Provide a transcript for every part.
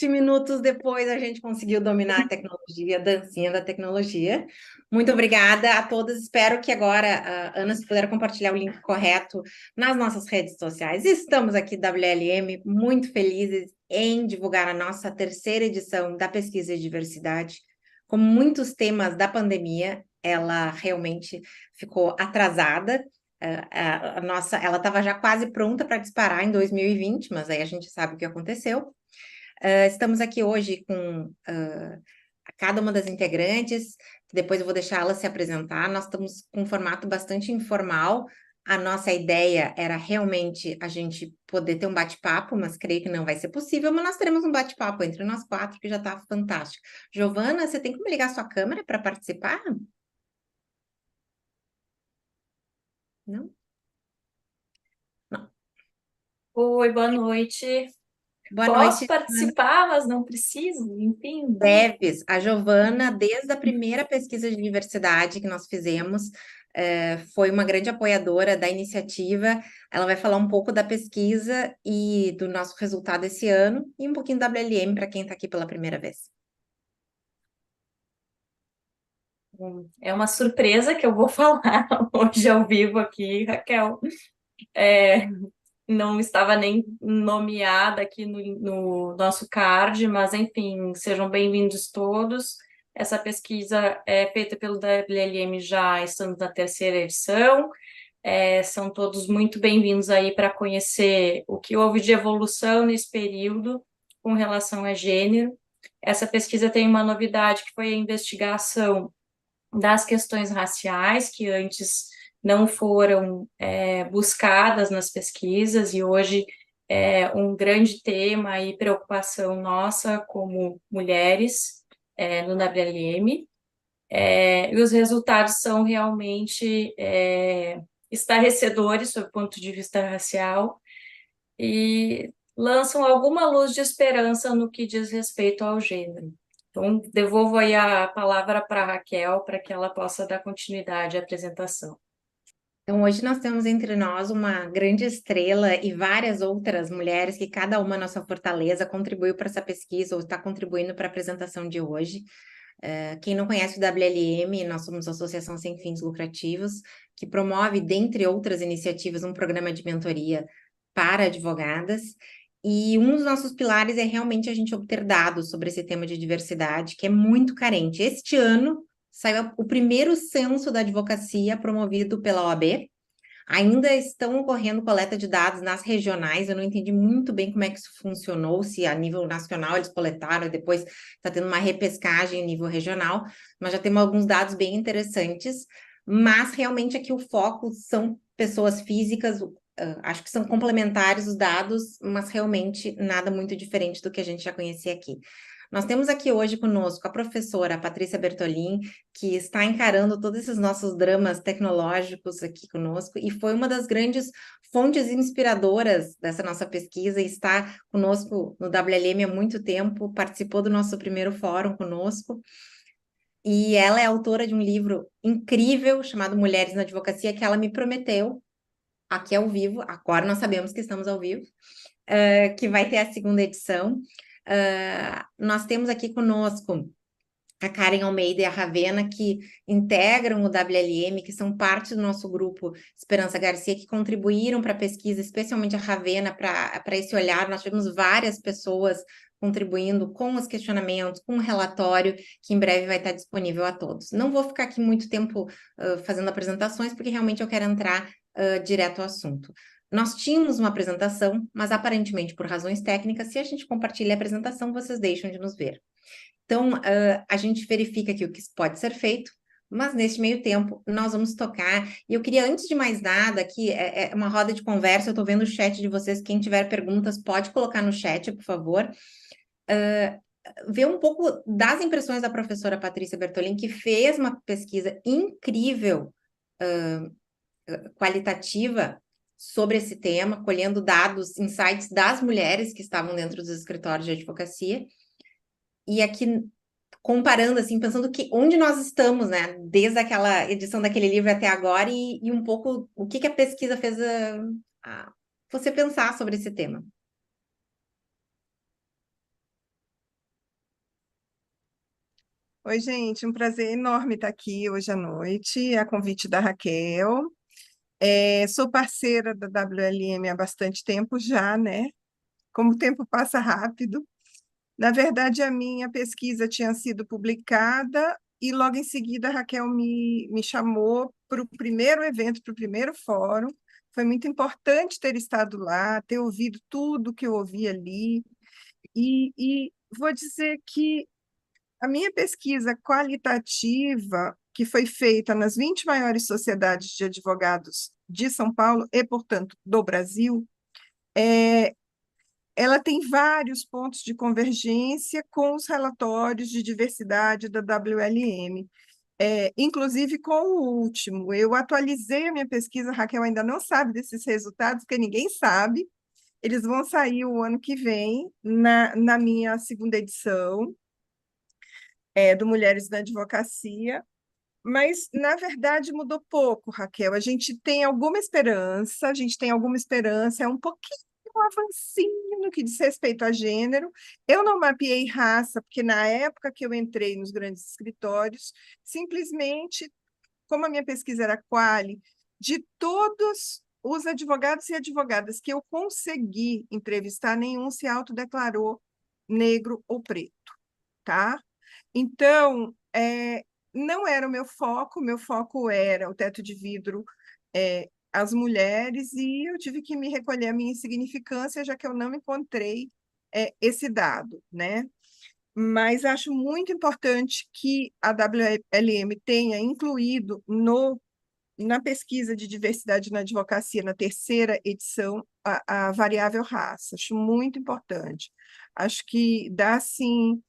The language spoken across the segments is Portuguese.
minutos depois a gente conseguiu dominar a tecnologia, a dancinha da tecnologia. Muito obrigada a todos. Espero que agora, Ana, se puder compartilhar o link correto nas nossas redes sociais. Estamos aqui, WLM, muito felizes em divulgar a nossa terceira edição da pesquisa de diversidade. Como muitos temas da pandemia, ela realmente ficou atrasada. Ela estava já quase pronta para disparar em 2020, mas aí a gente sabe o que aconteceu. Estamos aqui hoje com cada uma das integrantes, depois eu vou deixar ela se apresentar. Nós estamos com um formato bastante informal. A nossa ideia era realmente a gente poder ter um bate-papo, mas creio que não vai ser possível, mas nós teremos um bate-papo entre nós quatro, que já está fantástico. Giovana, você tem como ligar sua câmera para participar? Não? Não. Oi, boa noite. Boa Posso noite. participar, mas não preciso, enfim. Deves, a Giovana, desde a primeira pesquisa de diversidade que nós fizemos, foi uma grande apoiadora da iniciativa. Ela vai falar um pouco da pesquisa e do nosso resultado esse ano e um pouquinho da WLM para quem está aqui pela primeira vez. É uma surpresa que eu vou falar hoje ao vivo aqui, Raquel. É, não estava nem nomeada aqui no nosso card, mas enfim, sejam bem-vindos todos. Essa pesquisa é feita pelo WLM, já estamos na terceira edição. São todos muito bem-vindos aí para conhecer o que houve de evolução nesse período com relação a gênero. Essa pesquisa tem uma novidade que foi a investigação das questões raciais, que antes não foram buscadas nas pesquisas, e hoje é um grande tema e preocupação nossa como mulheres no WLM. E os resultados são realmente estarrecedores sob o ponto de vista racial e lançam alguma luz de esperança no que diz respeito ao gênero. Então, devolvo aí a palavra para a Raquel para que ela possa dar continuidade à apresentação. Então, hoje nós temos entre nós uma grande estrela e várias outras mulheres que cada uma na sua fortaleza contribuiu para essa pesquisa ou está contribuindo para a apresentação de hoje. Quem não conhece o WLM, nós somos a Associação Sem Fins Lucrativos, que promove, dentre outras iniciativas, um programa de mentoria para advogadas. E um dos nossos pilares é realmente a gente obter dados sobre esse tema de diversidade, que é muito carente. Este ano saiu o primeiro censo da advocacia promovido pela OAB. Ainda estão ocorrendo coleta de dados nas regionais, eu não entendi muito bem como é que isso funcionou, se a nível nacional eles coletaram e depois está tendo uma repescagem a nível regional, mas já temos alguns dados bem interessantes, mas realmente aqui o foco são pessoas físicas, acho que são complementares os dados, mas realmente nada muito diferente do que a gente já conhecia aqui. Nós temos aqui hoje conosco a professora Patrícia Bertolin, que está encarando todos esses nossos dramas tecnológicos aqui conosco, e foi uma das grandes fontes inspiradoras dessa nossa pesquisa, e está conosco no WLM há muito tempo, participou do nosso primeiro fórum conosco, e ela é autora de um livro incrível chamado Mulheres na Advocacia, que ela me prometeu, aqui ao vivo, agora nós sabemos que estamos ao vivo, que vai ter a segunda edição. Nós temos aqui conosco a Karen Almeida e a Ravena, que integram o WLM, que são parte do nosso grupo Esperança Garcia, que contribuíram para a pesquisa, especialmente a Ravena, para esse olhar. Nós tivemos várias pessoas contribuindo com os questionamentos, com o relatório, que em breve vai estar disponível a todos. Não vou ficar aqui muito tempo fazendo apresentações, porque realmente eu quero entrar direto ao assunto. Nós tínhamos uma apresentação, mas aparentemente por razões técnicas, se a gente compartilha a apresentação, vocês deixam de nos ver. Então, a gente verifica aqui o que pode ser feito, mas neste meio tempo nós vamos tocar. E eu queria, antes de mais nada, aqui é uma roda de conversa, eu estou vendo o chat de vocês. Quem tiver perguntas, pode colocar no chat, por favor. Ver um pouco das impressões da professora Patrícia Bertolin, que fez uma pesquisa incrível, qualitativa, sobre esse tema, colhendo dados, insights das mulheres que estavam dentro dos escritórios de advocacia. E aqui comparando, assim, pensando que onde nós estamos, né, desde aquela edição daquele livro até agora e um pouco o que a pesquisa fez a você pensar sobre esse tema. Oi, gente, um prazer enorme estar aqui hoje à noite, a convite da Raquel. Sou parceira da WLM há bastante tempo já, né? Como o tempo passa rápido. Na verdade, a minha pesquisa tinha sido publicada e logo em seguida a Raquel me chamou para o primeiro evento, para o primeiro fórum. Foi muito importante ter estado lá, ter ouvido tudo que eu ouvi ali. E vou dizer que a minha pesquisa qualitativa, que foi feita nas 20 maiores sociedades de advogados de São Paulo e, portanto, do Brasil, é, ela tem vários pontos de convergência com os relatórios de diversidade da WLM, inclusive com o último. Eu atualizei a minha pesquisa, a Raquel ainda não sabe desses resultados, porque ninguém sabe. Eles vão sair o ano que vem, na minha segunda edição, do Mulheres na Advocacia. Mas, na verdade, mudou pouco, Raquel. A gente tem alguma esperança, é um pouquinho um avancinho no que diz respeito a gênero. Eu não mapeei raça, porque na época que eu entrei nos grandes escritórios, simplesmente, como a minha pesquisa era quali, de todos os advogados e advogadas que eu consegui entrevistar, nenhum se autodeclarou negro ou preto, tá? Então, não era o meu foco era o teto de vidro, as mulheres, e eu tive que me recolher a minha insignificância, já que eu não encontrei esse dado, né? Mas acho muito importante que a WLM tenha incluído na pesquisa de diversidade na advocacia, na terceira edição, a variável raça. Acho muito importante. Acho que dá, assim,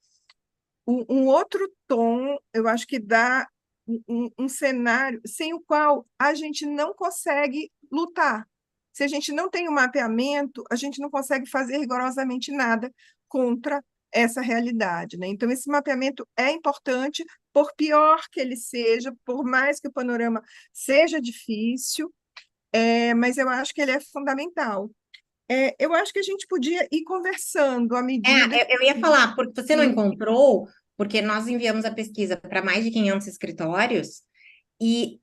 um outro tom, eu acho que dá um cenário sem o qual a gente não consegue lutar. Se a gente não tem um mapeamento, a gente não consegue fazer rigorosamente nada contra essa realidade, né? Então, esse mapeamento é importante, por pior que ele seja, por mais que o panorama seja difícil, mas eu acho que ele é fundamental. Eu acho que a gente podia ir conversando à medida Eu ia que... falar, porque você não Sim. encontrou, porque nós enviamos a pesquisa para mais de 500 escritórios, e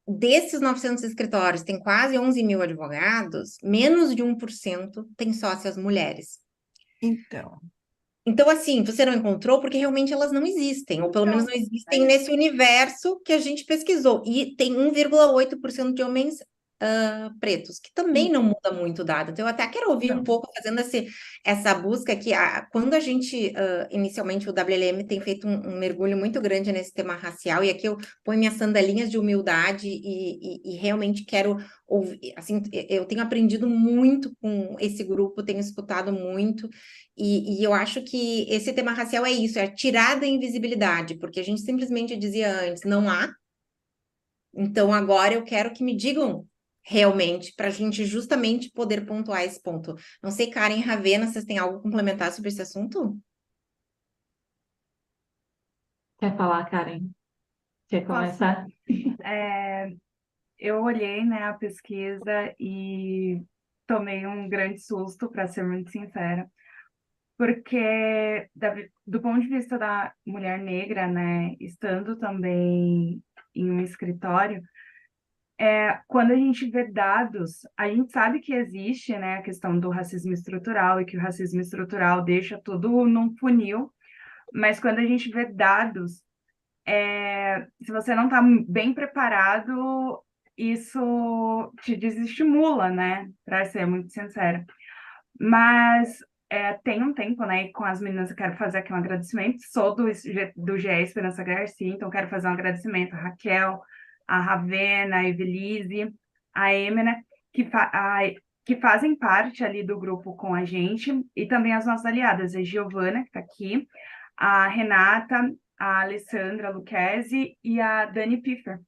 desses 900 escritórios, tem quase 11 mil advogados, menos de 1% tem sócias mulheres. Então, Então, assim, você não encontrou porque realmente elas não existem, ou pelo menos então, não é existem nesse isso. universo que a gente pesquisou. E tem 1,8% de homens pretos, que também não muda muito o dado. Então, eu até quero ouvir um Não. pouco, fazendo essa busca que quando a gente, inicialmente, o WLM tem feito um mergulho muito grande nesse tema racial, e aqui eu ponho minhas sandalinhas de humildade e realmente quero ouvir, assim, eu tenho aprendido muito com esse grupo, tenho escutado muito, e eu acho que esse tema racial é isso, é tirar da invisibilidade, porque a gente simplesmente dizia antes, não há, então agora eu quero que me digam realmente, para a gente justamente poder pontuar esse ponto. Não sei, Karen Ravena, vocês têm algo a complementar sobre esse assunto? Quer falar, Karen? Quer Posso? começar? Eu olhei, né, a pesquisa e tomei um grande susto, para ser muito sincera, porque do ponto de vista da mulher negra, né, estando também em um escritório, quando a gente vê dados, a gente sabe que existe, né, a questão do racismo estrutural e que o racismo estrutural deixa tudo num funil, mas quando a gente vê dados, se você não está bem preparado, isso te desestimula, né? Para ser muito sincera. Mas tem um tempo, né? E com as meninas eu quero fazer aqui um agradecimento. Sou do GE Esperança Garcia, então quero fazer um agradecimento a Raquel, a Ravena, a Evelise, a Emena, que fazem parte ali do grupo com a gente, e também as nossas aliadas, a Giovana, que está aqui, a Renata, a Alessandra Lucchesi e a Dani Piffer,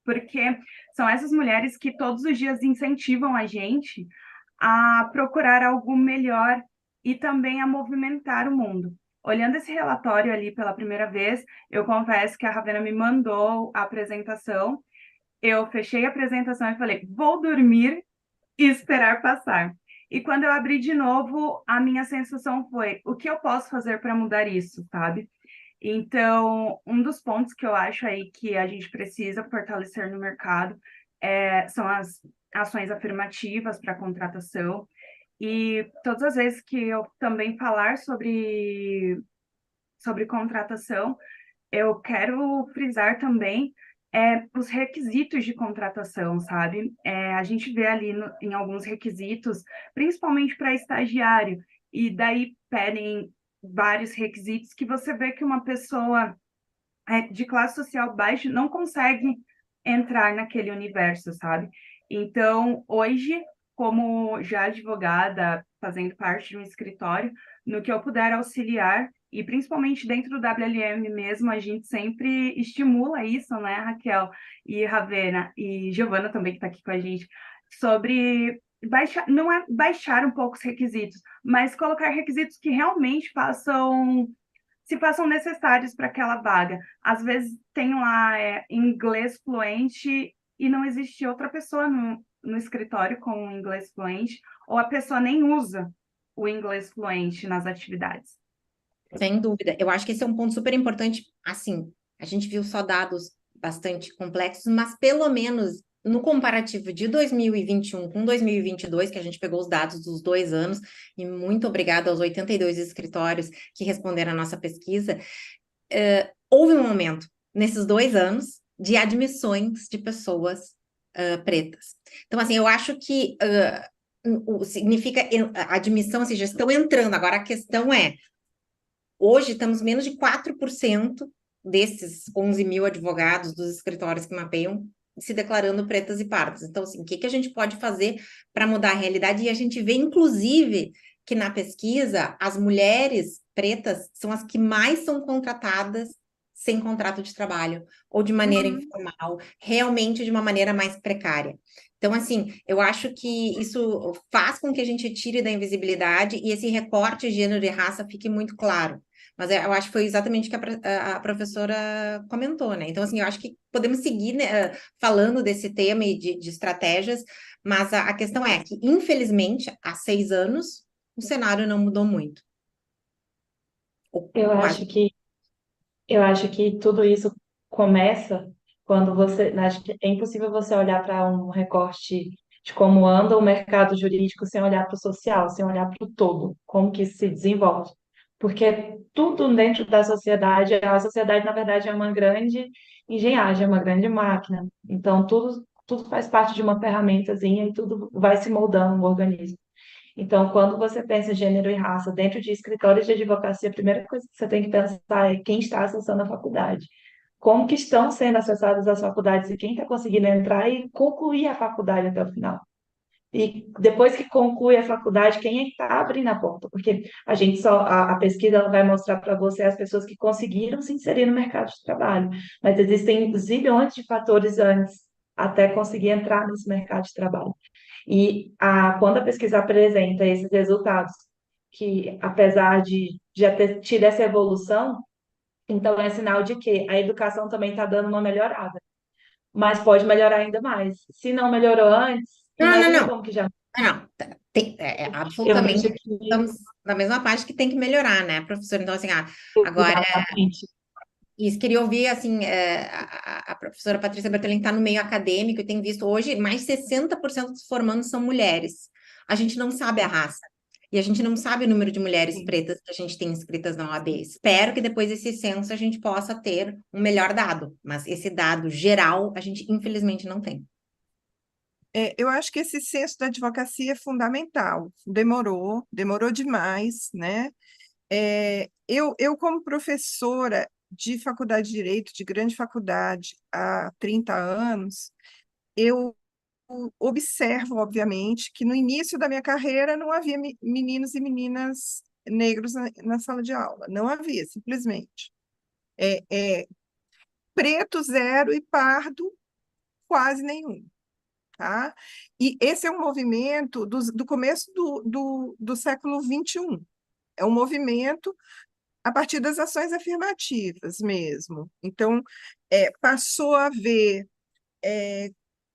porque são essas mulheres que todos os dias incentivam a gente a procurar algo melhor e também a movimentar o mundo. Olhando esse relatório ali pela primeira vez, eu confesso que a Ravena me mandou a apresentação, eu fechei a apresentação e falei, vou dormir e esperar passar. E quando eu abri de novo, a minha sensação foi, o que eu posso fazer para mudar isso, sabe? Então, um dos pontos que eu acho aí que a gente precisa fortalecer no mercado são as ações afirmativas para contratação. E todas as vezes que eu também falar sobre contratação, eu quero frisar também os requisitos de contratação, sabe? A gente vê ali em alguns requisitos, principalmente para estagiário, e daí pedem vários requisitos que você vê que uma pessoa de classe social baixa não consegue entrar naquele universo, sabe? Então, hoje, como já advogada, fazendo parte de um escritório, no que eu puder auxiliar, e principalmente dentro do WLM mesmo, a gente sempre estimula isso, né, Raquel e Ravena, e Giovana também, que está aqui com a gente, sobre baixar, não é baixar um pouco os requisitos, mas colocar requisitos que realmente se façam necessários para aquela vaga. Às vezes tem lá inglês fluente e não existe outra pessoa no escritório com inglês fluente, ou a pessoa nem usa o inglês fluente nas atividades. Sem dúvida. Eu acho que esse é um ponto super importante. Assim, a gente viu só dados bastante complexos, mas pelo menos no comparativo de 2021 com 2022, que a gente pegou os dados dos 2 anos, e muito obrigada aos 82 escritórios que responderam à nossa pesquisa, houve um aumento nesses 2 anos de admissões de pessoas pretas. Então, assim, eu acho que significa admissão, ou seja, estão entrando. Agora a questão é, hoje estamos menos de 4% desses 11 mil advogados dos escritórios que mapeiam se declarando pretas e pardas. Então, assim, o que a gente pode fazer para mudar a realidade? E a gente vê, inclusive, que na pesquisa, as mulheres pretas são as que mais são contratadas sem contrato de trabalho, ou de maneira informal, realmente de uma maneira mais precária. Então, assim, eu acho que isso faz com que a gente tire da invisibilidade e esse recorte de gênero e raça fique muito claro. Mas eu acho que foi exatamente o que a professora comentou, né? Então, assim, eu acho que podemos seguir, né, falando desse tema e de estratégias, mas a questão é que, infelizmente, há 6 anos, o cenário não mudou muito. Ou Eu quase. acho que Eu acho que tudo isso começa quando você. Acho que é impossível você olhar para um recorte de como anda o mercado jurídico sem olhar para o social, sem olhar para o todo, como que isso se desenvolve. Porque tudo dentro da sociedade, a sociedade, na verdade, é uma grande engenhagem, é uma grande máquina. Então, tudo faz parte de uma ferramentazinha e tudo vai se moldando no organismo. Então, quando você pensa em gênero e raça dentro de escritórios de advocacia, a primeira coisa que você tem que pensar é quem está acessando a faculdade. Como que estão sendo acessadas as faculdades e quem está conseguindo entrar e concluir a faculdade até o final. E depois que conclui a faculdade, quem é que está abrindo a porta? Porque a gente a pesquisa ela vai mostrar para você as pessoas que conseguiram se inserir no mercado de trabalho, mas existem zilhões de fatores antes até conseguir entrar nesse mercado de trabalho. E quando a pesquisa apresenta esses resultados, que apesar de já ter tido essa evolução, então é sinal de que a educação também está dando uma melhorada. Mas pode melhorar ainda mais. Se não melhorou antes, imagina Não. como que já. Não, Eu vejo absolutamente que. estamos na mesma parte que tem que melhorar, né, professora? Então, assim, agora, Exatamente. isso, queria ouvir, assim, a professora Patrícia Bertolini está no meio acadêmico e tem visto hoje mais de 60% dos formandos são mulheres. A gente não sabe a raça. E a gente não sabe o número de mulheres Sim. pretas que a gente tem inscritas na OAB. Espero que depois desse censo a gente possa ter um melhor dado. Mas esse dado geral, a gente infelizmente não tem. Eu acho que esse senso da advocacia é fundamental. Demorou demais, né? Eu, como professora de faculdade de Direito, de grande faculdade, há 30 anos, eu observo, obviamente, que no início da minha carreira não havia meninos e meninas negros na sala de aula. Não havia, simplesmente. Preto zero e pardo quase nenhum. Tá? E esse é um movimento do começo do século XXI. É um movimento a partir das ações afirmativas mesmo. Então, passou a haver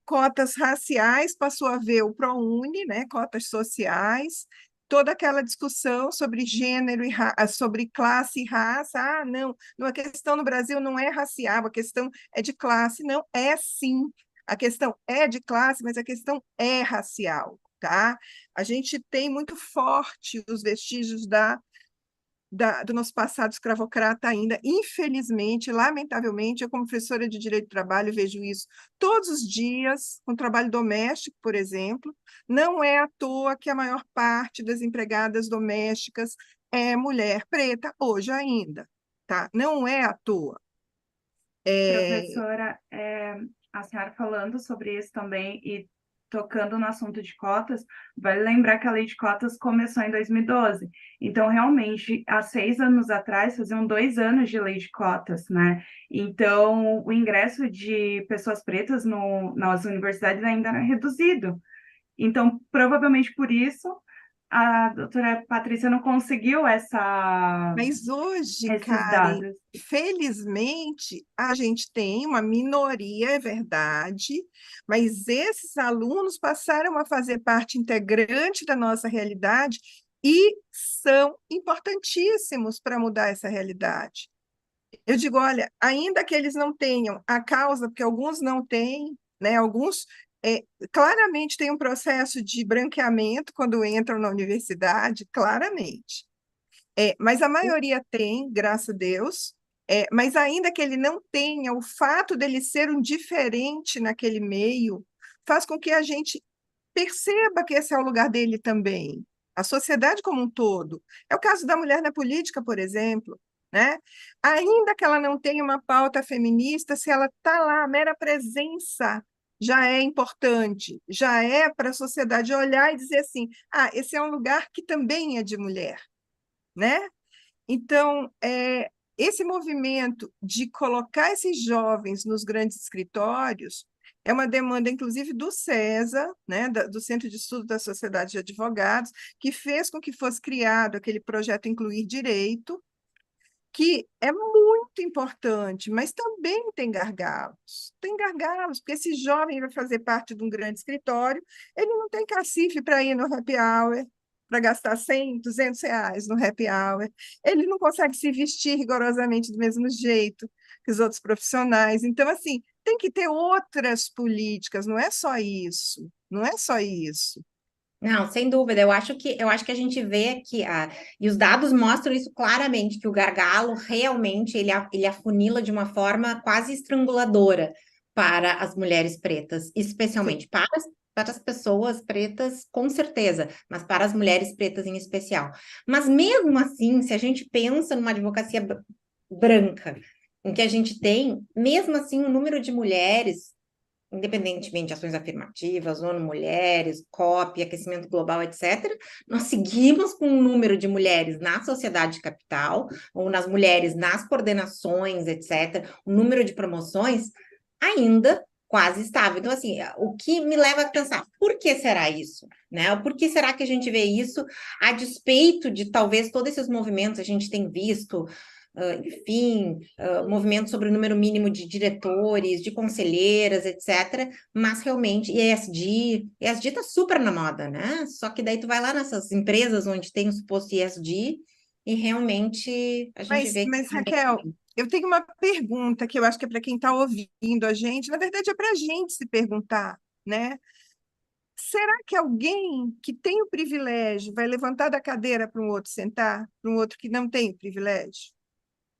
cotas raciais, passou a haver o ProUni, né, cotas sociais, toda aquela discussão sobre gênero e sobre classe e raça. Ah, não, a questão no Brasil não é racial, a questão é de classe. Não, é sim. A questão é de classe, mas a questão é racial, tá? A gente tem muito forte os vestígios do nosso passado escravocrata ainda, infelizmente, lamentavelmente. Eu, como professora de Direito do Trabalho, vejo isso todos os dias, com trabalho doméstico, por exemplo. Não é à toa que a maior parte das empregadas domésticas é mulher preta, hoje ainda, tá? Não é à toa. Professora, a senhora falando sobre isso também e tocando no assunto de cotas, vale lembrar que a lei de cotas começou em 2012. Então, realmente, há 6 anos atrás, faziam 2 anos de lei de cotas, né? Então, o ingresso de pessoas pretas nas universidades ainda era reduzido. Então, provavelmente por isso, a doutora Patrícia não conseguiu Mas hoje, esses Karen, dados. felizmente, a gente tem uma minoria, é verdade, mas esses alunos passaram a fazer parte integrante da nossa realidade e são importantíssimos para mudar essa realidade. Eu digo, olha, ainda que eles não tenham a causa, porque alguns não têm, né? Alguns claramente têm um processo de branqueamento quando entram na universidade, claramente. Mas a maioria tem, graças a Deus. Mas ainda que ele não tenha, o fato dele ser um diferente naquele meio faz com que a gente perceba que esse é o lugar dele também. A sociedade como um todo. É o caso da mulher na política, por exemplo, né? Ainda que ela não tenha uma pauta feminista, se ela está lá, a mera presença já é importante, já é para a sociedade olhar e dizer assim: ah, esse é um lugar que também é de mulher, né? Então, esse movimento de colocar esses jovens nos grandes escritórios é uma demanda, inclusive, do CESA, né, do Centro de Estudo da Sociedade de Advogados, que fez com que fosse criado aquele projeto Incluir Direito, que é muito importante, mas também tem gargalos. Tem gargalos, porque esse jovem vai fazer parte de um grande escritório, ele não tem cacife para ir no happy hour, para gastar 100, R$ 200 no happy hour. Ele não consegue se vestir rigorosamente do mesmo jeito que os outros profissionais. Então, assim, tem que ter outras políticas, não é só isso. Não é só isso. Não, sem dúvida. Eu acho que a gente vê que e os dados mostram isso claramente, que o gargalo realmente ele afunila de uma forma quase estranguladora para as mulheres pretas, Sim. especialmente para as pessoas pretas, com certeza, mas para as mulheres pretas em especial. Mas mesmo assim, se a gente pensa numa advocacia branca, em que a gente tem, mesmo assim, o número de mulheres independentemente de ações afirmativas, ONU Mulheres, COP, aquecimento global, etc., nós seguimos com um número de mulheres na sociedade de capital, ou nas mulheres nas coordenações, etc., o número de promoções ainda quase estável. Então, assim, o que me leva a pensar, por que será isso? Né? Por que será que a gente vê isso a despeito de talvez todos esses movimentos a gente tem visto, enfim, movimento sobre o número mínimo de diretores, de conselheiras, etc. Mas realmente, ESG está super na moda, né? Só que daí tu vai lá nessas empresas onde tem o suposto ESG e realmente a gente vê que Mas, Raquel, eu tenho uma pergunta que eu acho que é para quem está ouvindo a gente, na verdade é para a gente se perguntar, né? Será que alguém que tem o privilégio vai levantar da cadeira para um outro sentar, para um outro que não tem o privilégio?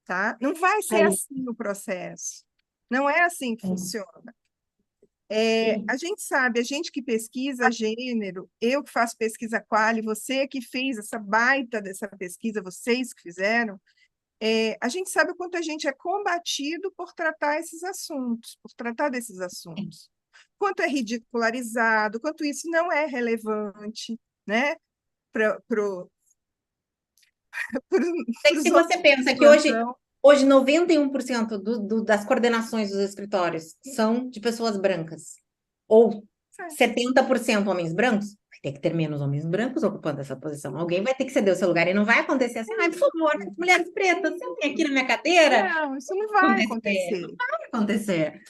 Tá? Não vai ser Aí, assim o processo. Não é assim que sim, funciona. sim. A gente sabe, a gente que pesquisa gênero, eu que faço pesquisa quali, você que fez essa baita dessa pesquisa, vocês que fizeram, a gente sabe o quanto a gente é combatido por tratar esses assuntos, por tratar desses assuntos. Quanto é ridicularizado, quanto isso não é relevante, né, para sei que os se outros você pensa de que hoje, plantão. hoje 91% das coordenações dos escritórios são de pessoas brancas, ou 70% homens brancos, vai ter que ter menos homens brancos ocupando essa posição. Alguém vai ter que ceder o seu lugar e não vai acontecer assim, ai, por favor, mulheres pretas, sentem aqui na minha cadeira. Não, isso não Vai vai acontecer, acontecer. vai acontecer.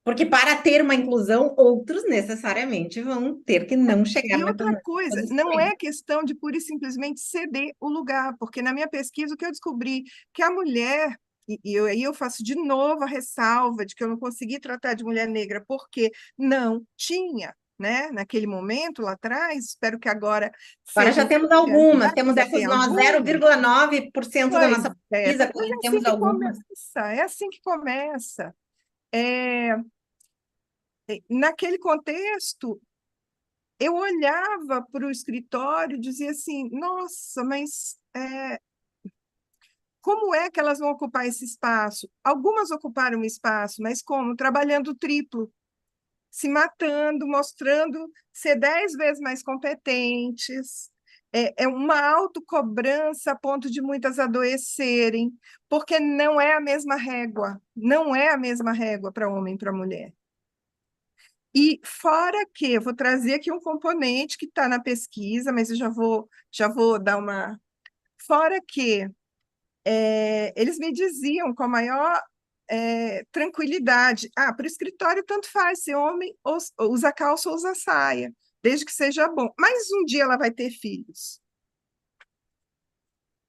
Porque para ter uma inclusão, outros necessariamente vão ter que não chegar E nessas outra mesmas coisa, não posições. é questão de pura e simplesmente ceder o lugar, porque na minha pesquisa o que eu descobri que a mulher, aí eu faço de novo a ressalva de que eu não consegui tratar de mulher negra, porque não tinha, né? Naquele momento lá atrás, espero que agora Agora já sejam temos algumas, temos já essas tem nós, algumas. 0,9% da Pois nossa é, pesquisa, mas é assim conhecemos que algumas. começa, é assim que começa. É, naquele contexto, eu olhava para o escritório e dizia assim, nossa, mas como é que elas vão ocupar esse espaço? Algumas ocuparam o espaço, mas como? Trabalhando triplo, se matando, mostrando ser 10 vezes mais competentes. É uma autocobrança a ponto de muitas adoecerem, porque não é a mesma régua, não é a mesma régua para homem e para mulher. E fora que, eu vou trazer aqui um componente que está na pesquisa, mas eu já vou dar uma. Fora que eles me diziam com a maior tranquilidade: para o escritório tanto faz ser homem, ou usa calça ou usa saia, desde que seja bom. Mas um dia ela vai ter filhos.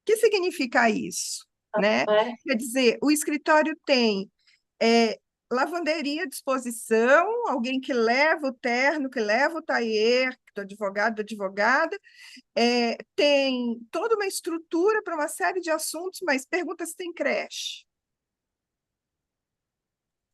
O que significa isso? Né? né? Quer dizer, o escritório tem é, lavanderia à disposição, alguém que leva o terno, que leva o tailleur, do advogado, da advogada, tem toda uma estrutura para uma série de assuntos, mas pergunta se tem creche.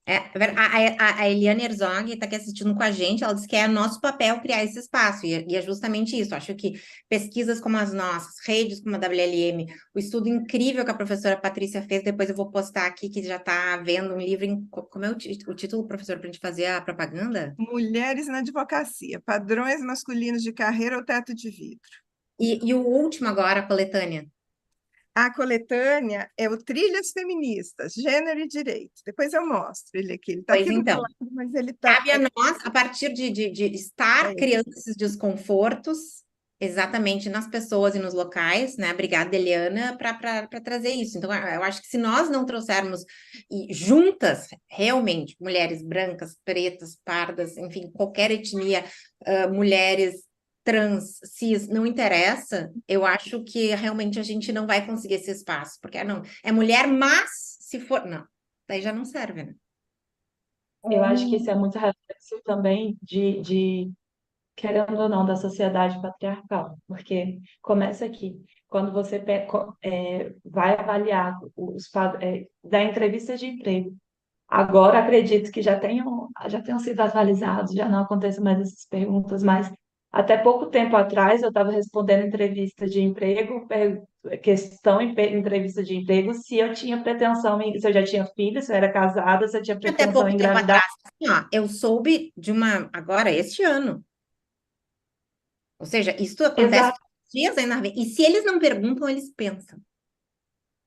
A Eliane Herzog está aqui assistindo com a gente, ela disse que é nosso papel criar esse espaço, e é justamente isso. Acho que pesquisas como as nossas, redes como a WLM, o estudo incrível que a professora Patrícia fez, depois eu vou postar aqui, que já está vendo um livro, como é o título, professor, para a gente fazer a propaganda? Mulheres na advocacia, padrões masculinos de carreira ou teto de vidro. E o último agora, a coletânea. A coletânea é o Trilhas Feministas, Gênero e Direito. Depois eu mostro ele aqui. Ele está Pois aqui do meu então, lado, mas ele está. cabe a nós, a partir de estar criando esses desconfortos, exatamente nas pessoas e nos locais, né? Obrigada, Eliana, para trazer isso. Então, eu acho que se nós não trouxermos e juntas, realmente, mulheres brancas, pretas, pardas, enfim, qualquer etnia, mulheres trans, cis, não interessa, eu acho que realmente a gente não vai conseguir esse espaço, porque não, é mulher, mas se for, não, daí já não serve, né? Eu acho que isso é muito reflexo também querendo ou não, da sociedade patriarcal, porque começa aqui. Quando você vai avaliar da entrevista de emprego, agora acredito que já tenham sido atualizados, já não acontecem mais essas perguntas, mas até pouco tempo atrás eu estava respondendo entrevista de emprego, questão em entrevista de emprego, se eu tinha pretensão, se eu já tinha filho, se eu era casada, se eu tinha Até pretensão pouco em tempo engravidar. atrás, assim, ó, eu soube de uma, agora, este ano. Ou seja, isso acontece todos os dias aí na vida. E se eles não perguntam, eles pensam.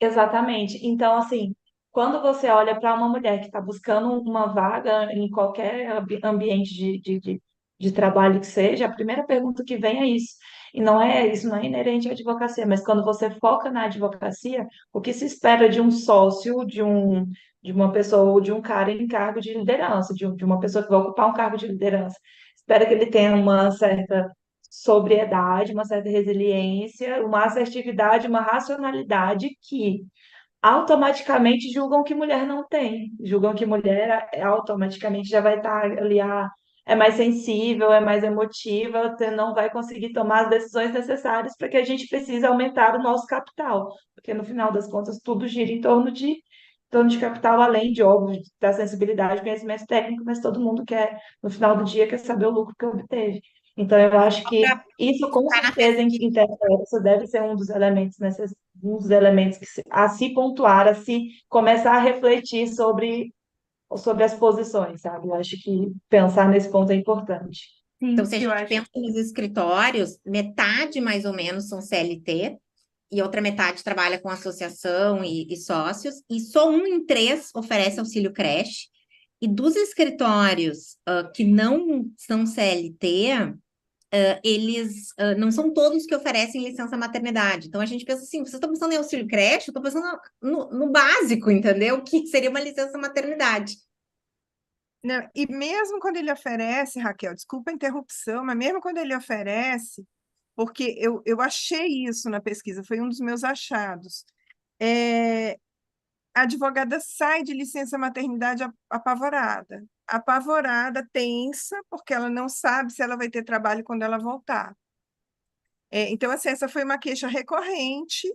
Exatamente. Então, assim, quando você olha para uma mulher que está buscando uma vaga em qualquer ambiente de trabalho que seja, a primeira pergunta que vem é isso. E não é isso, não é inerente à advocacia, mas quando você foca na advocacia, o que se espera de um sócio, de uma pessoa ou de um cara em cargo de liderança, de uma pessoa que vai ocupar um cargo de liderança? Espera que ele tenha uma certa sobriedade, uma certa resiliência, uma assertividade, uma racionalidade que automaticamente julgam que mulher não tem, julgam que mulher automaticamente já vai estar ali, é mais sensível, é mais emotiva, você não vai conseguir tomar as decisões necessárias para que a gente precise aumentar o nosso capital, porque no final das contas tudo gira em torno de capital, além de, óbvio, da sensibilidade, conhecimento técnico, mas todo mundo quer, no final do dia, quer saber o lucro que obteve. Então, eu acho Só que para isso com estar na certeza pesquisa. interessa, deve ser um dos elementos a se pontuar, a se começar a refletir sobre as posições, sabe? Eu acho que pensar nesse ponto é importante. Então, Sim, se a eu gente acho. pensa nos escritórios, metade mais ou menos são CLT, e outra metade trabalha com associação e sócios, e só 1 em 3 oferece auxílio creche. E dos escritórios que não são CLT, eles não são todos que oferecem licença maternidade. Então a gente pensa assim: vocês estão pensando em auxílio creche? Eu estou pensando no básico, entendeu? Que seria uma licença maternidade. Não, e mesmo quando ele oferece, Raquel, desculpa a interrupção, mas mesmo quando ele oferece, porque eu achei isso na pesquisa, foi um dos meus achados. É, a advogada sai de licença maternidade apavorada. Apavorada, tensa, porque ela não sabe se ela vai ter trabalho quando ela voltar. Então, assim, essa foi uma queixa recorrente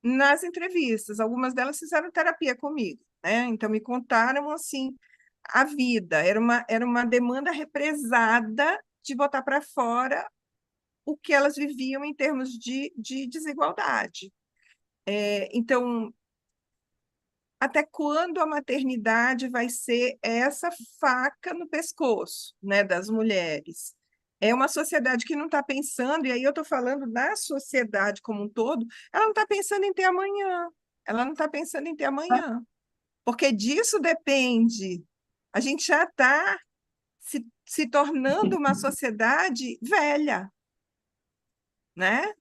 nas entrevistas. Algumas delas fizeram terapia comigo, né? Então, me contaram, assim, a vida. Era uma demanda represada de botar para fora o que elas viviam em termos de desigualdade. Então, até quando a maternidade vai ser essa faca no pescoço, né, das mulheres? É uma sociedade que não está pensando, e aí eu estou falando da sociedade como um todo, ela não está pensando em ter amanhã. Ela não está pensando em ter amanhã. Porque disso depende. A gente já está se tornando uma sociedade velha, né?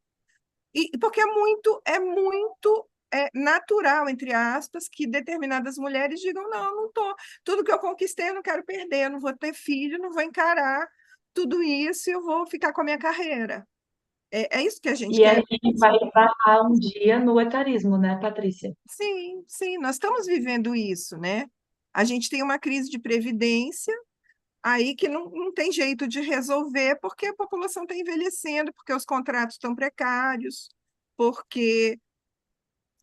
E porque é muito natural, entre aspas, que determinadas mulheres digam, não, não tô, tudo que eu conquistei eu não quero perder, eu não vou ter filho, não vou encarar tudo isso e eu vou ficar com a minha carreira. É isso que a gente E quer. aí vai barrar um dia no etarismo, né, Patrícia? Sim, sim, nós estamos vivendo isso, né? A gente tem uma crise de previdência aí que não tem jeito de resolver porque a população está envelhecendo, porque os contratos estão precários, porque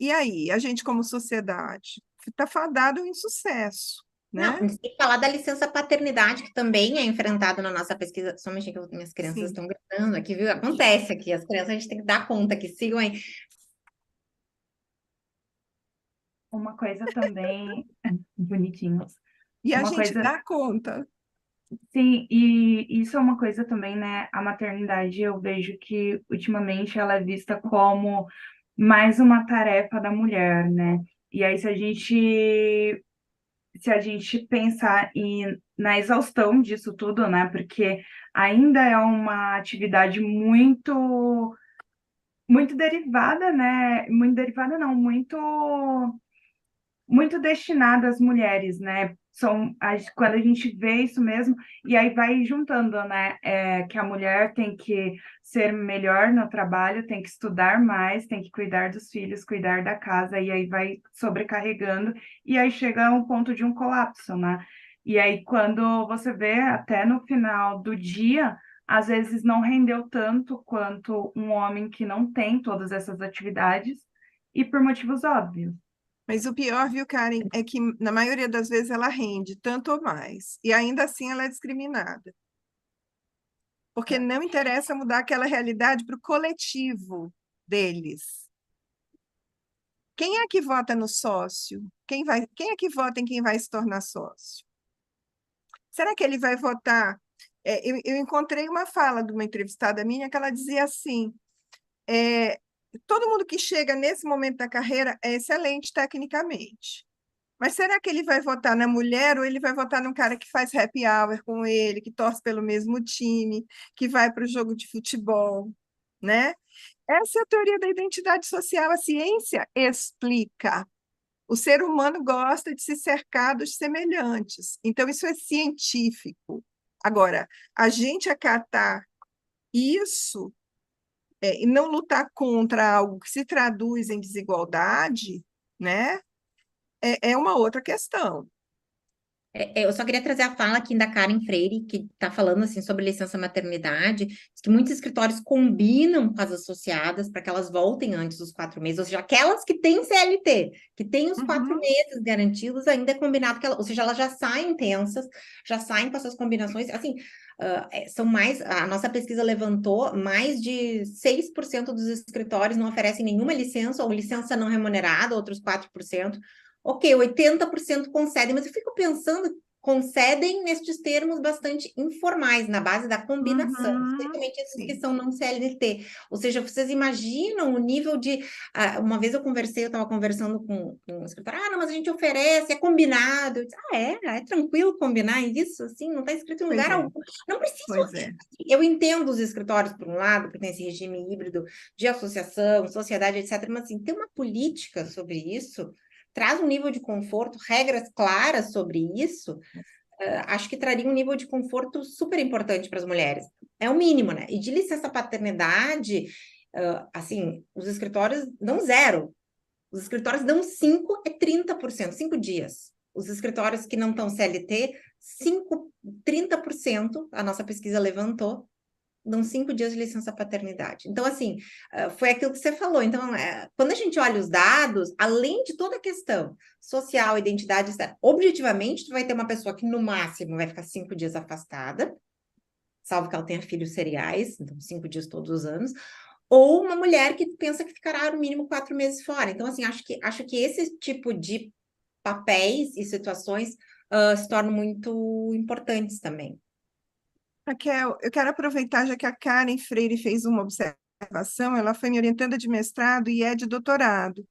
e aí, a gente como sociedade está fadado ao insucesso, Não, né? tem que falar da licença paternidade, que também é enfrentado na nossa pesquisa. Só um minutinho que minhas crianças Sim. estão gritando aqui, viu? Acontece aqui, as crianças a gente tem que dar conta que sigam aí. Uma coisa também, bonitinhos. E a Uma gente coisa, dá conta. sim, e isso é uma coisa também, né? A maternidade, eu vejo que ultimamente ela é vista como mais uma tarefa da mulher, né? E aí, se a gente pensar na exaustão disso tudo, né? Porque ainda é uma atividade muito, muito derivada, né? Muito derivada, não, muito destinada às mulheres, né? Quando a gente vê isso mesmo, e aí vai juntando, né? Que a mulher tem que ser melhor no trabalho, tem que estudar mais, tem que cuidar dos filhos, cuidar da casa, e aí vai sobrecarregando, e aí chega a um ponto de um colapso, né? E aí, quando você vê, até no final do dia, às vezes não rendeu tanto quanto um homem que não tem todas essas atividades, e por motivos óbvios. Mas o pior, viu, Karen, é que na maioria das vezes ela rende tanto ou mais. E ainda assim ela é discriminada. Porque não interessa mudar aquela realidade para o coletivo deles. Quem é que vota no sócio? Quem é que vota em quem vai se tornar sócio? Será que ele vai votar? Eu encontrei uma fala de uma entrevistada minha que ela dizia assim: é, todo mundo que chega nesse momento da carreira é excelente tecnicamente. Mas será que ele vai votar na mulher ou ele vai votar num cara que faz happy hour com ele, que torce pelo mesmo time, que vai para o jogo de futebol, né? Essa é a teoria da identidade social. A ciência explica. O ser humano gosta de se cercar dos semelhantes. Então, isso é científico. Agora, a gente acatar isso e não lutar contra algo que se traduz em desigualdade, né, é uma outra questão. Eu só queria trazer a fala aqui da Karen Freire, que está falando assim sobre licença maternidade, diz que muitos escritórios combinam com as associadas para que elas voltem antes dos 4 meses, ou seja, aquelas que têm CLT, que têm os 4 meses garantidos, ainda é combinado que ou seja, elas já saem tensas, já saem com essas combinações, assim, são mais, a nossa pesquisa levantou, mais de 6% dos escritórios não oferecem nenhuma licença, ou licença não remunerada, outros 4%. Ok, 80% concedem, mas eu fico pensando, concedem nestes termos bastante informais, na base da combinação, especialmente esses que Sim. são não CLT. Ou seja, vocês imaginam o nível de. Uma vez eu estava conversando com um escritório, não, mas a gente oferece, é combinado. Eu disse, é tranquilo combinar isso, assim, não está escrito em Pois lugar é, algum. Não precisa. pois é. Eu entendo os escritórios, por um lado, porque tem esse regime híbrido de associação, sociedade, etc., mas assim, tem uma política sobre isso traz um nível de conforto, regras claras sobre isso, acho que traria um nível de conforto super importante para as mulheres. É o mínimo, né? E de licença paternidade, assim, os escritórios dão zero. Os escritórios dão 5, é 30%, 5 dias. Os escritórios que não estão CLT, 30%, a nossa pesquisa levantou, dão 5 dias de licença paternidade. Então, assim, foi aquilo que você falou. Então, quando a gente olha os dados, além de toda a questão social, identidade, etc., objetivamente, tu vai ter uma pessoa que, no máximo, vai ficar 5 dias afastada, salvo que ela tenha filhos seriais, então 5 dias todos os anos, ou uma mulher que pensa que ficará no mínimo 4 meses fora. Então, assim, acho que esse tipo de papéis e situações se tornam muito importantes também. Raquel, eu quero aproveitar, já que a Karen Freire fez uma observação, ela foi minha orientanda de mestrado e é de doutorado.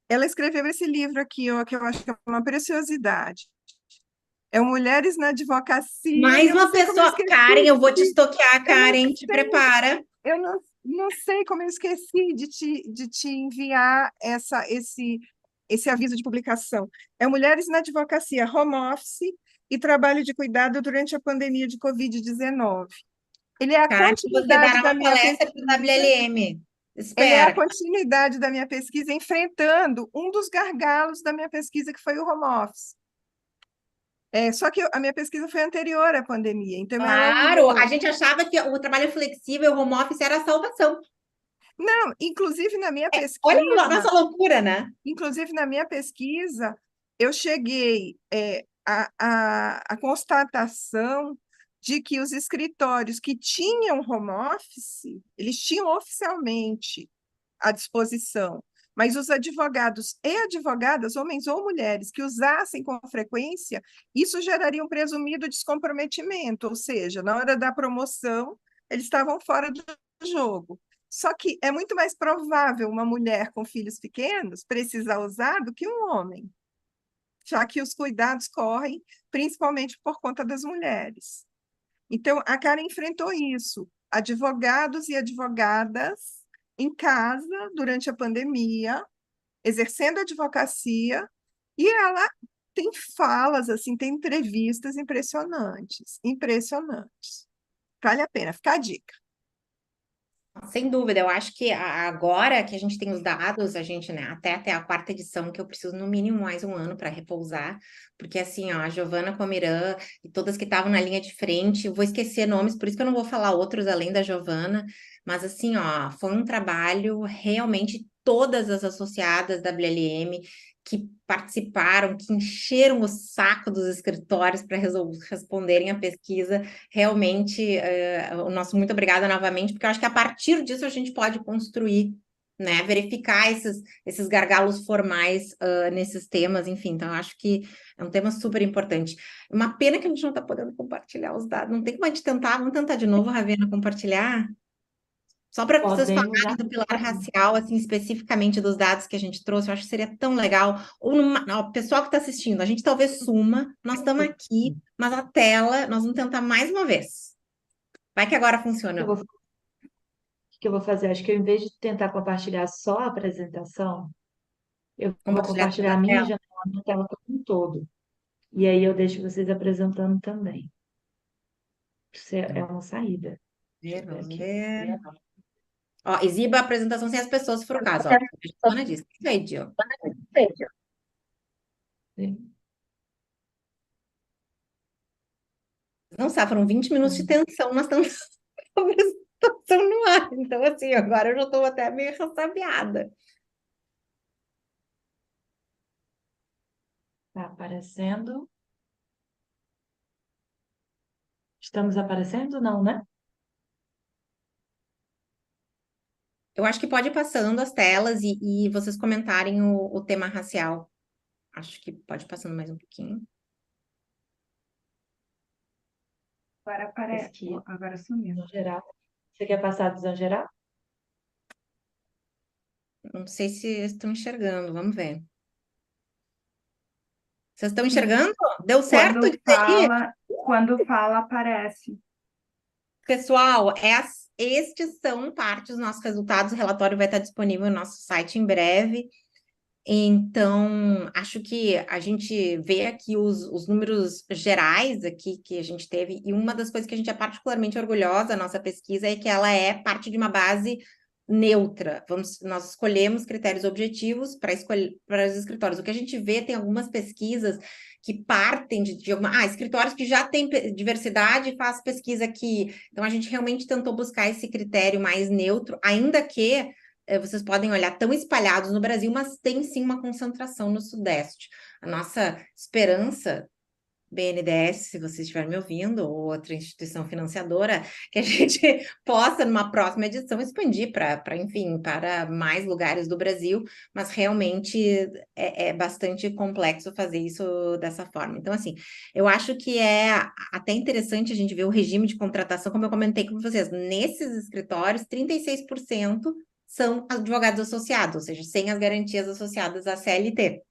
Ela escreveu esse livro aqui, ó, que eu acho que é uma preciosidade. É o Mulheres na Advocacia, e Mais eu não uma sei como eu pessoa, esqueci. Karen, eu vou te estoquear, Eu não Karen, te sei, prepara. eu não sei como eu esqueci de te enviar esse aviso de publicação. É Mulheres na Advocacia, Home Office e Trabalho de Cuidado durante a Pandemia de Covid-19. Ele é a Karen, você continuidade dará da uma minha palestra para o pesquisa, WLM. ele é a Espera. continuidade da minha pesquisa, enfrentando um dos gargalos da minha pesquisa, que foi o home office. Só que a minha pesquisa foi anterior à pandemia, então ela Claro, a usou. gente achava que o trabalho flexível, o home office era a salvação. Não, inclusive na minha Olha a nossa pesquisa, loucura, né? eu cheguei à constatação de que os escritórios que tinham home office, eles tinham oficialmente à disposição, mas os advogados e advogadas, homens ou mulheres, que usassem com frequência, isso geraria um presumido descomprometimento, ou seja, na hora da promoção, eles estavam fora do jogo. Só que é muito mais provável uma mulher com filhos pequenos precisar usar do que um homem, já que os cuidados correm principalmente por conta das mulheres. Então, a Karen enfrentou isso. Advogados e advogadas em casa durante a pandemia, exercendo advocacia, e ela tem falas, assim, tem entrevistas impressionantes, impressionantes. Vale a pena, fica a dica. Sem dúvida, eu acho que agora que a gente tem os dados, a gente, né, até a quarta edição, que eu preciso no mínimo mais um ano para repousar, porque assim, ó, a Giovana Comirã e todas que estavam na linha de frente, eu vou esquecer nomes, por isso que eu não vou falar outros além da Giovana, mas assim, ó, foi um trabalho realmente todas as associadas da WLM que participaram, que encheram o saco dos escritórios para responderem a pesquisa. Realmente, o nosso muito obrigada novamente, porque eu acho que a partir disso a gente pode construir, né, verificar esses gargalos formais nesses temas, enfim, então eu acho que é um tema super importante. Uma pena que a gente não está podendo compartilhar os dados, não tem como a gente tentar, vamos tentar de novo, Ravena, compartilhar? Só para vocês Podemos falarem do pilar racial, assim, especificamente dos dados que a gente trouxe, eu acho que seria tão legal. Ou o pessoal que está assistindo, a gente talvez suma, nós estamos aqui, mas a tela, nós vamos tentar mais uma vez. Vai que agora O que eu funciona. vou, o que eu vou fazer? Acho que ao invés de tentar compartilhar só a apresentação, eu vou Compartilhar toda compartilhar a a minha tela. janela, a minha tela como um todo. E aí eu deixo vocês apresentando também. Isso é uma saída. Deixa eu ver Vamos aqui. ver. Ó, exiba a apresentação sem as pessoas, se for o caso. Ó. A Giovana disse. Isso aí, Gio. Não sabe, foram 20 minutos de tensão, nós estamos com a apresentação no ar. Então, assim, agora eu já estou até meio ressabiada. Tá aparecendo. Estamos aparecendo? Não, né? Eu acho que pode ir passando as telas e vocês comentarem o tema racial. Acho que pode ir passando mais um pouquinho. Pesquisa, Agora sumiu. visão geral. Você quer passar a visão geral? Não sei se estão enxergando, vamos ver. Vocês estão enxergando? Deu certo de aí? Quando fala, aparece. Pessoal, estes são parte dos nossos resultados. O relatório vai estar disponível no nosso site em breve. Então, acho que a gente vê aqui os números gerais aqui que a gente teve, e uma das coisas que a gente é particularmente orgulhosa da nossa pesquisa é que ela é parte de uma base neutra. Nós escolhemos critérios objetivos para escolher para os escritórios. O que a gente vê tem algumas pesquisas que partem de escritórios que já têm diversidade faz pesquisa aqui. Então, a gente realmente tentou buscar esse critério mais neutro, ainda que vocês podem olhar, tão espalhados no Brasil, mas tem sim uma concentração no Sudeste. A nossa esperança, BNDES, se você estiver me ouvindo, ou outra instituição financiadora, que a gente possa, numa próxima edição, expandir enfim, para mais lugares do Brasil, mas realmente é bastante complexo fazer isso dessa forma. Então, assim, eu acho que é até interessante a gente ver o regime de contratação, como eu comentei com vocês, nesses escritórios, 36% são advogados associados, ou seja, sem as garantias associadas à CLT.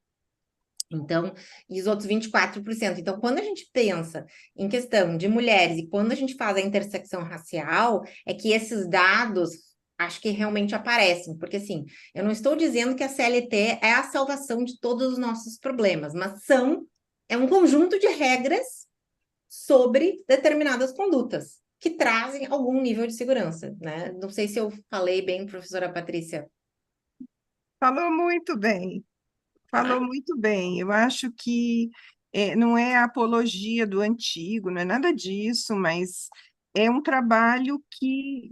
Então, e os outros 24%. Então, quando a gente pensa em questão de mulheres e quando a gente faz a intersecção racial, é que esses dados acho que realmente aparecem, porque assim, eu não estou dizendo que a CLT é a salvação de todos os nossos problemas, mas é um conjunto de regras sobre determinadas condutas que trazem algum nível de segurança, né? Não sei se eu falei bem, professora Patrícia. Falou muito bem. Falou muito bem. Eu acho que não é a apologia do antigo, não é nada disso, mas é um trabalho que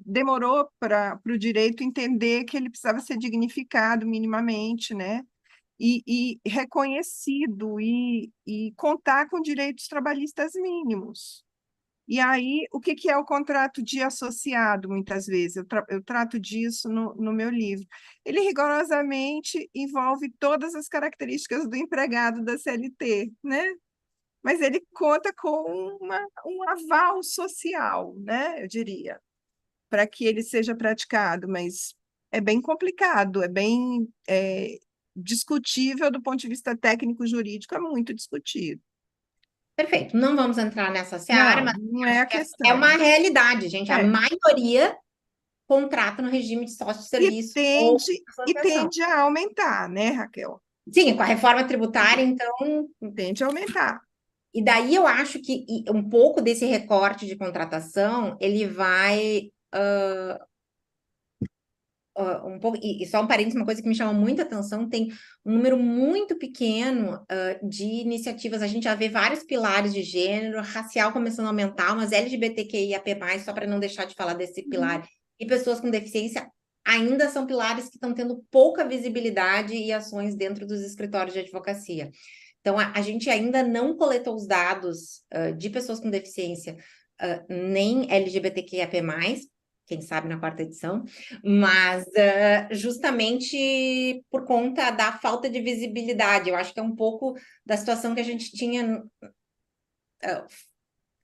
demorou para o direito entender que ele precisava ser dignificado minimamente, né? E reconhecido e contar com direitos trabalhistas mínimos. E aí, o que é o contrato de associado, muitas vezes? Eu trato disso no meu livro. Ele rigorosamente envolve todas as características do empregado da CLT, né? Mas ele conta com um aval social, né? Eu diria, para que ele seja praticado, mas é bem complicado, é bem discutível do ponto de vista técnico-jurídico, é muito discutido. Perfeito, não vamos entrar nessa seara, Não, mas não é a acho que essa é uma questão. realidade, gente. A É. maioria contrata no regime de E sócio-serviço ou tende, e associação. tende a aumentar, né, Raquel? Sim, com a reforma tributária, então. Tende a aumentar. E daí eu acho que um pouco desse recorte de contratação, ele vai um pouco, e só um parênteses, uma coisa que me chama muita atenção, tem um número muito pequeno de iniciativas, a gente já vê vários pilares de gênero, racial começando a aumentar, mas LGBTQIAP+, só para não deixar de falar desse pilar, e pessoas com deficiência ainda são pilares que estão tendo pouca visibilidade e ações dentro dos escritórios de advocacia. Então, a gente ainda não coletou os dados de pessoas com deficiência, nem LGBTQIAP+, quem sabe na quarta edição, mas justamente por conta da falta de visibilidade. Eu acho que é um pouco da situação que a gente tinha.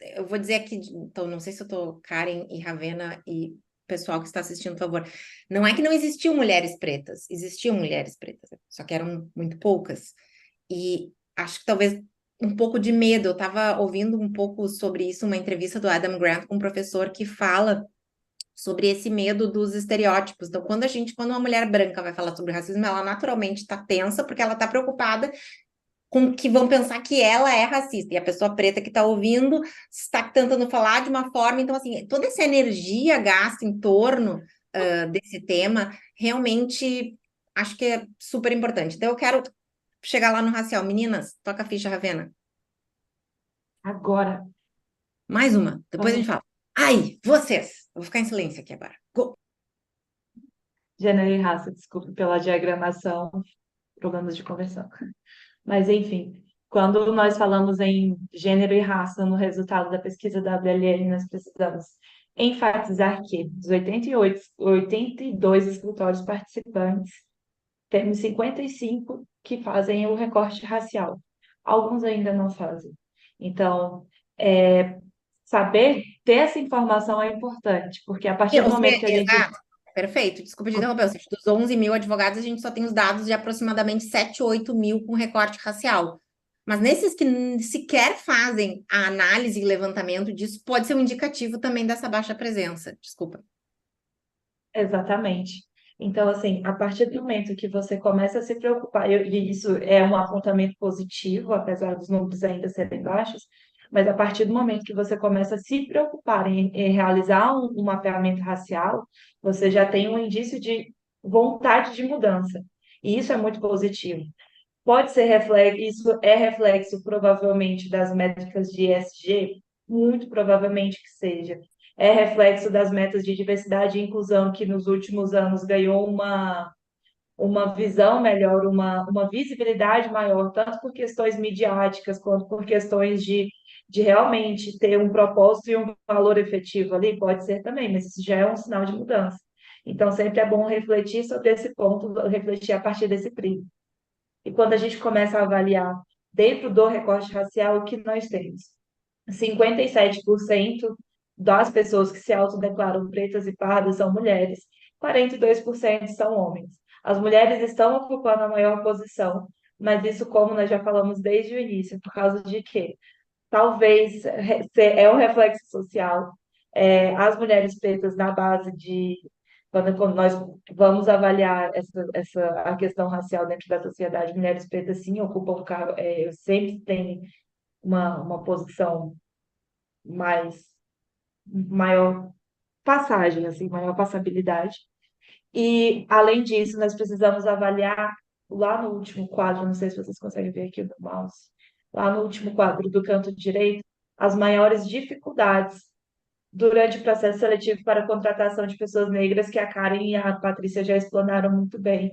Eu vou dizer aqui, então, não sei se eu estou Karen e Ravena e pessoal que está assistindo, por favor. Não é que não existiam mulheres pretas, existiam mulheres pretas, só que eram muito poucas. E acho que talvez um pouco de medo. Eu estava ouvindo um pouco sobre isso, uma entrevista do Adam Grant com um professor que fala sobre esse medo dos estereótipos. Então, quando uma mulher branca vai falar sobre racismo, ela naturalmente está tensa, porque ela está preocupada com que vão pensar que ela é racista. E a pessoa preta que está ouvindo está tentando falar de uma forma. Então, assim, toda essa energia gasta em torno desse tema, realmente acho que é super importante. Então, eu quero chegar lá no racial. Meninas, toca a ficha, Ravena. Agora, Mais uma. Depois a gente vamos. fala. Ai, vocês. Eu vou ficar em silêncio aqui agora. Go. Gênero e raça, desculpe pela diagramação, problemas de conversão. Mas, enfim, quando nós falamos em gênero e raça no resultado da pesquisa da WLN, nós precisamos enfatizar que dos 82 escritórios participantes, temos 55 que fazem o recorte racial. Alguns ainda não fazem. Então, saber ter essa informação é importante, porque a partir do momento que a gente... Exato. Perfeito. Desculpa te interromper. Ou seja, dos 11 mil advogados, a gente só tem os dados de aproximadamente 7, 8 mil com recorte racial. Mas nesses que sequer fazem a análise e levantamento disso, pode ser um indicativo também dessa baixa presença. Desculpa. Exatamente. Então, assim, a partir do momento que você começa a se preocupar, e isso é um apontamento positivo, apesar dos números ainda serem baixos, mas a partir do momento que você começa a se preocupar em realizar um mapeamento racial, você já tem um indício de vontade de mudança. E isso é muito positivo. Pode ser reflexo, isso é reflexo provavelmente das métricas de ESG, muito provavelmente que seja. É reflexo das metas de diversidade e inclusão, que nos últimos anos ganhou uma visão melhor, uma visibilidade maior, tanto por questões midiáticas quanto por questões de realmente ter um propósito e um valor efetivo ali, pode ser também, mas isso já é um sinal de mudança. Então, sempre é bom refletir sobre esse ponto, refletir a partir desse prisma. E quando a gente começa a avaliar dentro do recorte racial, o que nós temos? 57% das pessoas que se autodeclaram pretas e pardas são mulheres, 42% são homens. As mulheres estão ocupando a maior posição, mas isso, como nós já falamos desde o início, por causa de quê? Talvez é um reflexo social. As mulheres pretas na base de quando nós vamos avaliar a questão racial dentro da sociedade, mulheres pretas sim ocupam cargo, sempre têm uma posição maior passagem, assim, maior passabilidade. E, além disso, nós precisamos avaliar lá no último quadro, não sei se vocês conseguem ver aqui no mouse, lá no último quadro do canto direito, as maiores dificuldades durante o processo seletivo para a contratação de pessoas negras, que a Karen e a Patrícia já explanaram muito bem,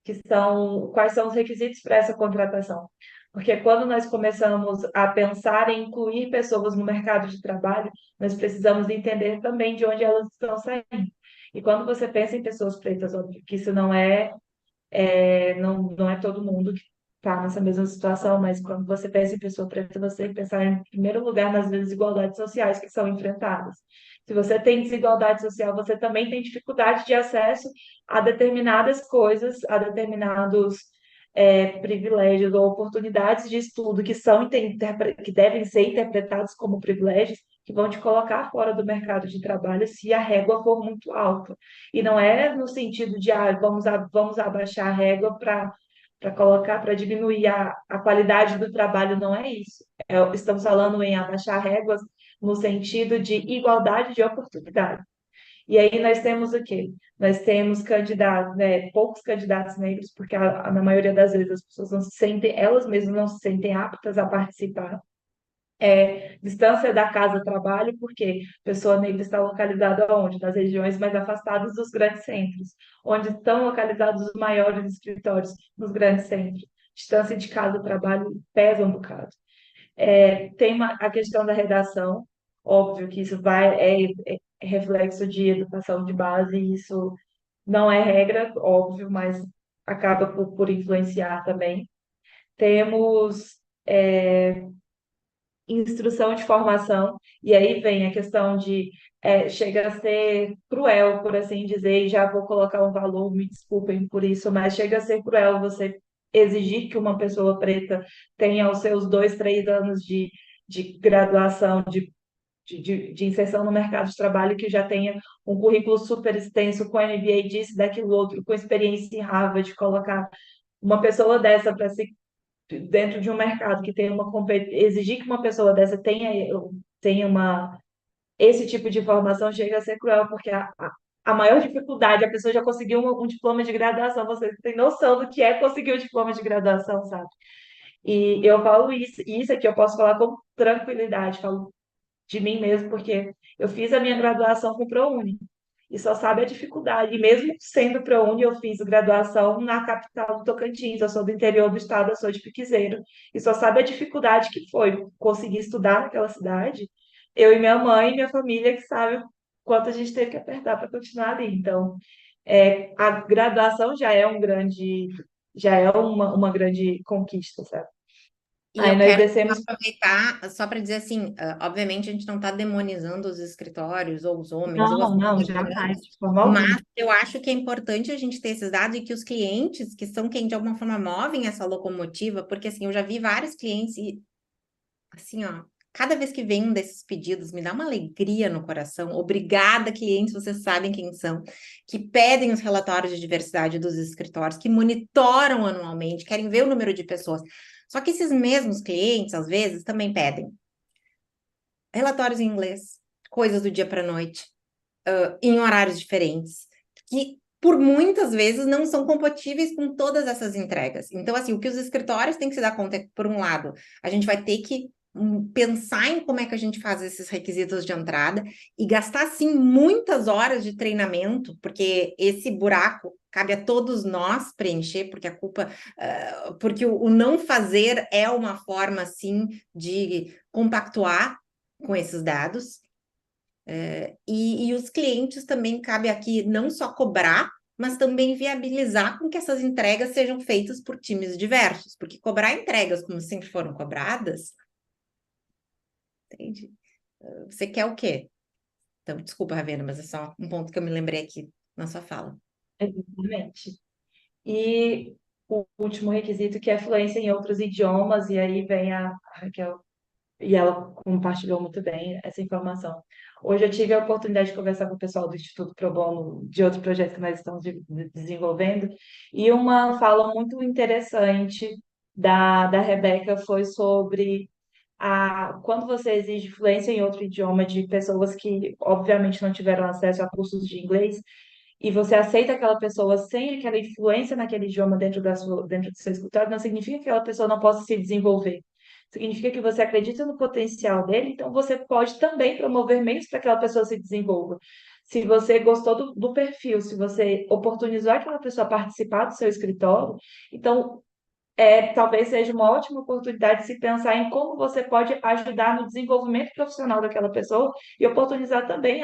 que são quais são os requisitos para essa contratação. Porque quando nós começamos a pensar em incluir pessoas no mercado de trabalho, nós precisamos entender também de onde elas estão saindo. E quando você pensa em pessoas pretas, óbvio que isso não é todo mundo que está nessa mesma situação, mas quando você pensa em pessoa preta, você tem que pensar em primeiro lugar nas desigualdades sociais que são enfrentadas. Se você tem desigualdade social, você também tem dificuldade de acesso a determinadas coisas, a determinados privilégios ou oportunidades de estudo que devem ser interpretados como privilégios, que vão te colocar fora do mercado de trabalho se a régua for muito alta. E não é no sentido de vamos abaixar a régua para colocar, para diminuir a qualidade do trabalho, não é isso. Estamos falando em abaixar réguas no sentido de igualdade de oportunidade. E aí nós temos o quê? Nós temos candidatos, né, poucos candidatos negros, porque na maioria das vezes as pessoas não se sentem, elas mesmas não se sentem aptas a participar. Distância da casa-trabalho, porque a pessoa negra está localizada onde? Nas regiões mais afastadas dos grandes centros, onde estão localizados os maiores escritórios, nos grandes centros. Distância de casa-trabalho pesa um bocado. Tem a questão da redação, óbvio que isso é reflexo de educação de base, e isso não é regra, óbvio, mas acaba por influenciar também. Temos instrução de formação, e aí vem a questão de chega a ser cruel, por assim dizer, e já vou colocar um valor, me desculpem por isso, mas chega a ser cruel você exigir que uma pessoa preta tenha os seus 2, 3 anos de graduação, de inserção no mercado de trabalho, que já tenha um currículo super extenso, com MBA disso, daquilo outro, com experiência em Harvard, colocar uma pessoa dessa para se dentro de um mercado que tem exigir que uma pessoa dessa tenha esse tipo de formação chega a ser cruel, porque a maior dificuldade, a pessoa já conseguiu um diploma de graduação, você tem noção do que é conseguir um diploma de graduação, sabe? E eu falo isso, e isso aqui eu posso falar com tranquilidade, falo de mim mesmo, porque eu fiz a minha graduação com o ProUni, e só sabe a dificuldade. E mesmo sendo ProUni, eu fiz graduação na capital do Tocantins, eu sou do interior do estado, eu sou de Piquezeiro, e só sabe a dificuldade que foi conseguir estudar naquela cidade. Eu e minha mãe e minha família que sabe o quanto a gente teve que apertar para continuar ali. Então, a graduação já é uma grande conquista, sabe? E Aí eu nós quero descemos. aproveitar só para dizer assim, obviamente a gente não está demonizando os escritórios ou os homens ou as Não, não, mulheres, jamais, de forma alguma. mas eu acho que é importante a gente ter esses dados e que os clientes, que são quem de alguma forma movem essa locomotiva, porque assim, eu já vi vários clientes e assim, ó, cada vez que vem um desses pedidos, me dá uma alegria no coração. Obrigada, clientes, vocês sabem quem são, que pedem os relatórios de diversidade dos escritórios, que monitoram anualmente, querem ver o número de pessoas. Só que esses mesmos clientes, às vezes, também pedem relatórios em inglês, coisas do dia para a noite, em horários diferentes, que por muitas vezes não são compatíveis com todas essas entregas. Então, assim, o que os escritórios têm que se dar conta é que, por um lado, a gente vai ter que pensar em como é que a gente faz esses requisitos de entrada e gastar, sim, muitas horas de treinamento, porque esse buraco cabe a todos nós preencher, porque a culpa, porque o não fazer é uma forma, sim, de compactuar com esses dados. E os clientes também cabe aqui não só cobrar, mas também viabilizar com que essas entregas sejam feitas por times diversos, porque cobrar entregas como sempre foram cobradas, entende? Você quer o quê? Então, desculpa, Ravena, mas é só um ponto que eu me lembrei aqui na sua fala. Exatamente. E o último requisito que é fluência em outros idiomas, e aí vem a Raquel, e ela compartilhou muito bem essa informação. Hoje eu tive a oportunidade de conversar com o pessoal do Instituto Pro Bono, de outro projeto que nós estamos desenvolvendo, e uma fala muito interessante da Rebeca foi sobre quando você exige fluência em outro idioma de pessoas que, obviamente, não tiveram acesso a cursos de inglês, e você aceita aquela pessoa sem aquela influência naquele idioma dentro do seu escritório, não significa que aquela pessoa não possa se desenvolver. Significa que você acredita no potencial dele, então você pode também promover meios para que aquela pessoa se desenvolva. Se você gostou do perfil, se você oportunizou aquela pessoa a participar do seu escritório, então talvez seja uma ótima oportunidade de se pensar em como você pode ajudar no desenvolvimento profissional daquela pessoa e oportunizar também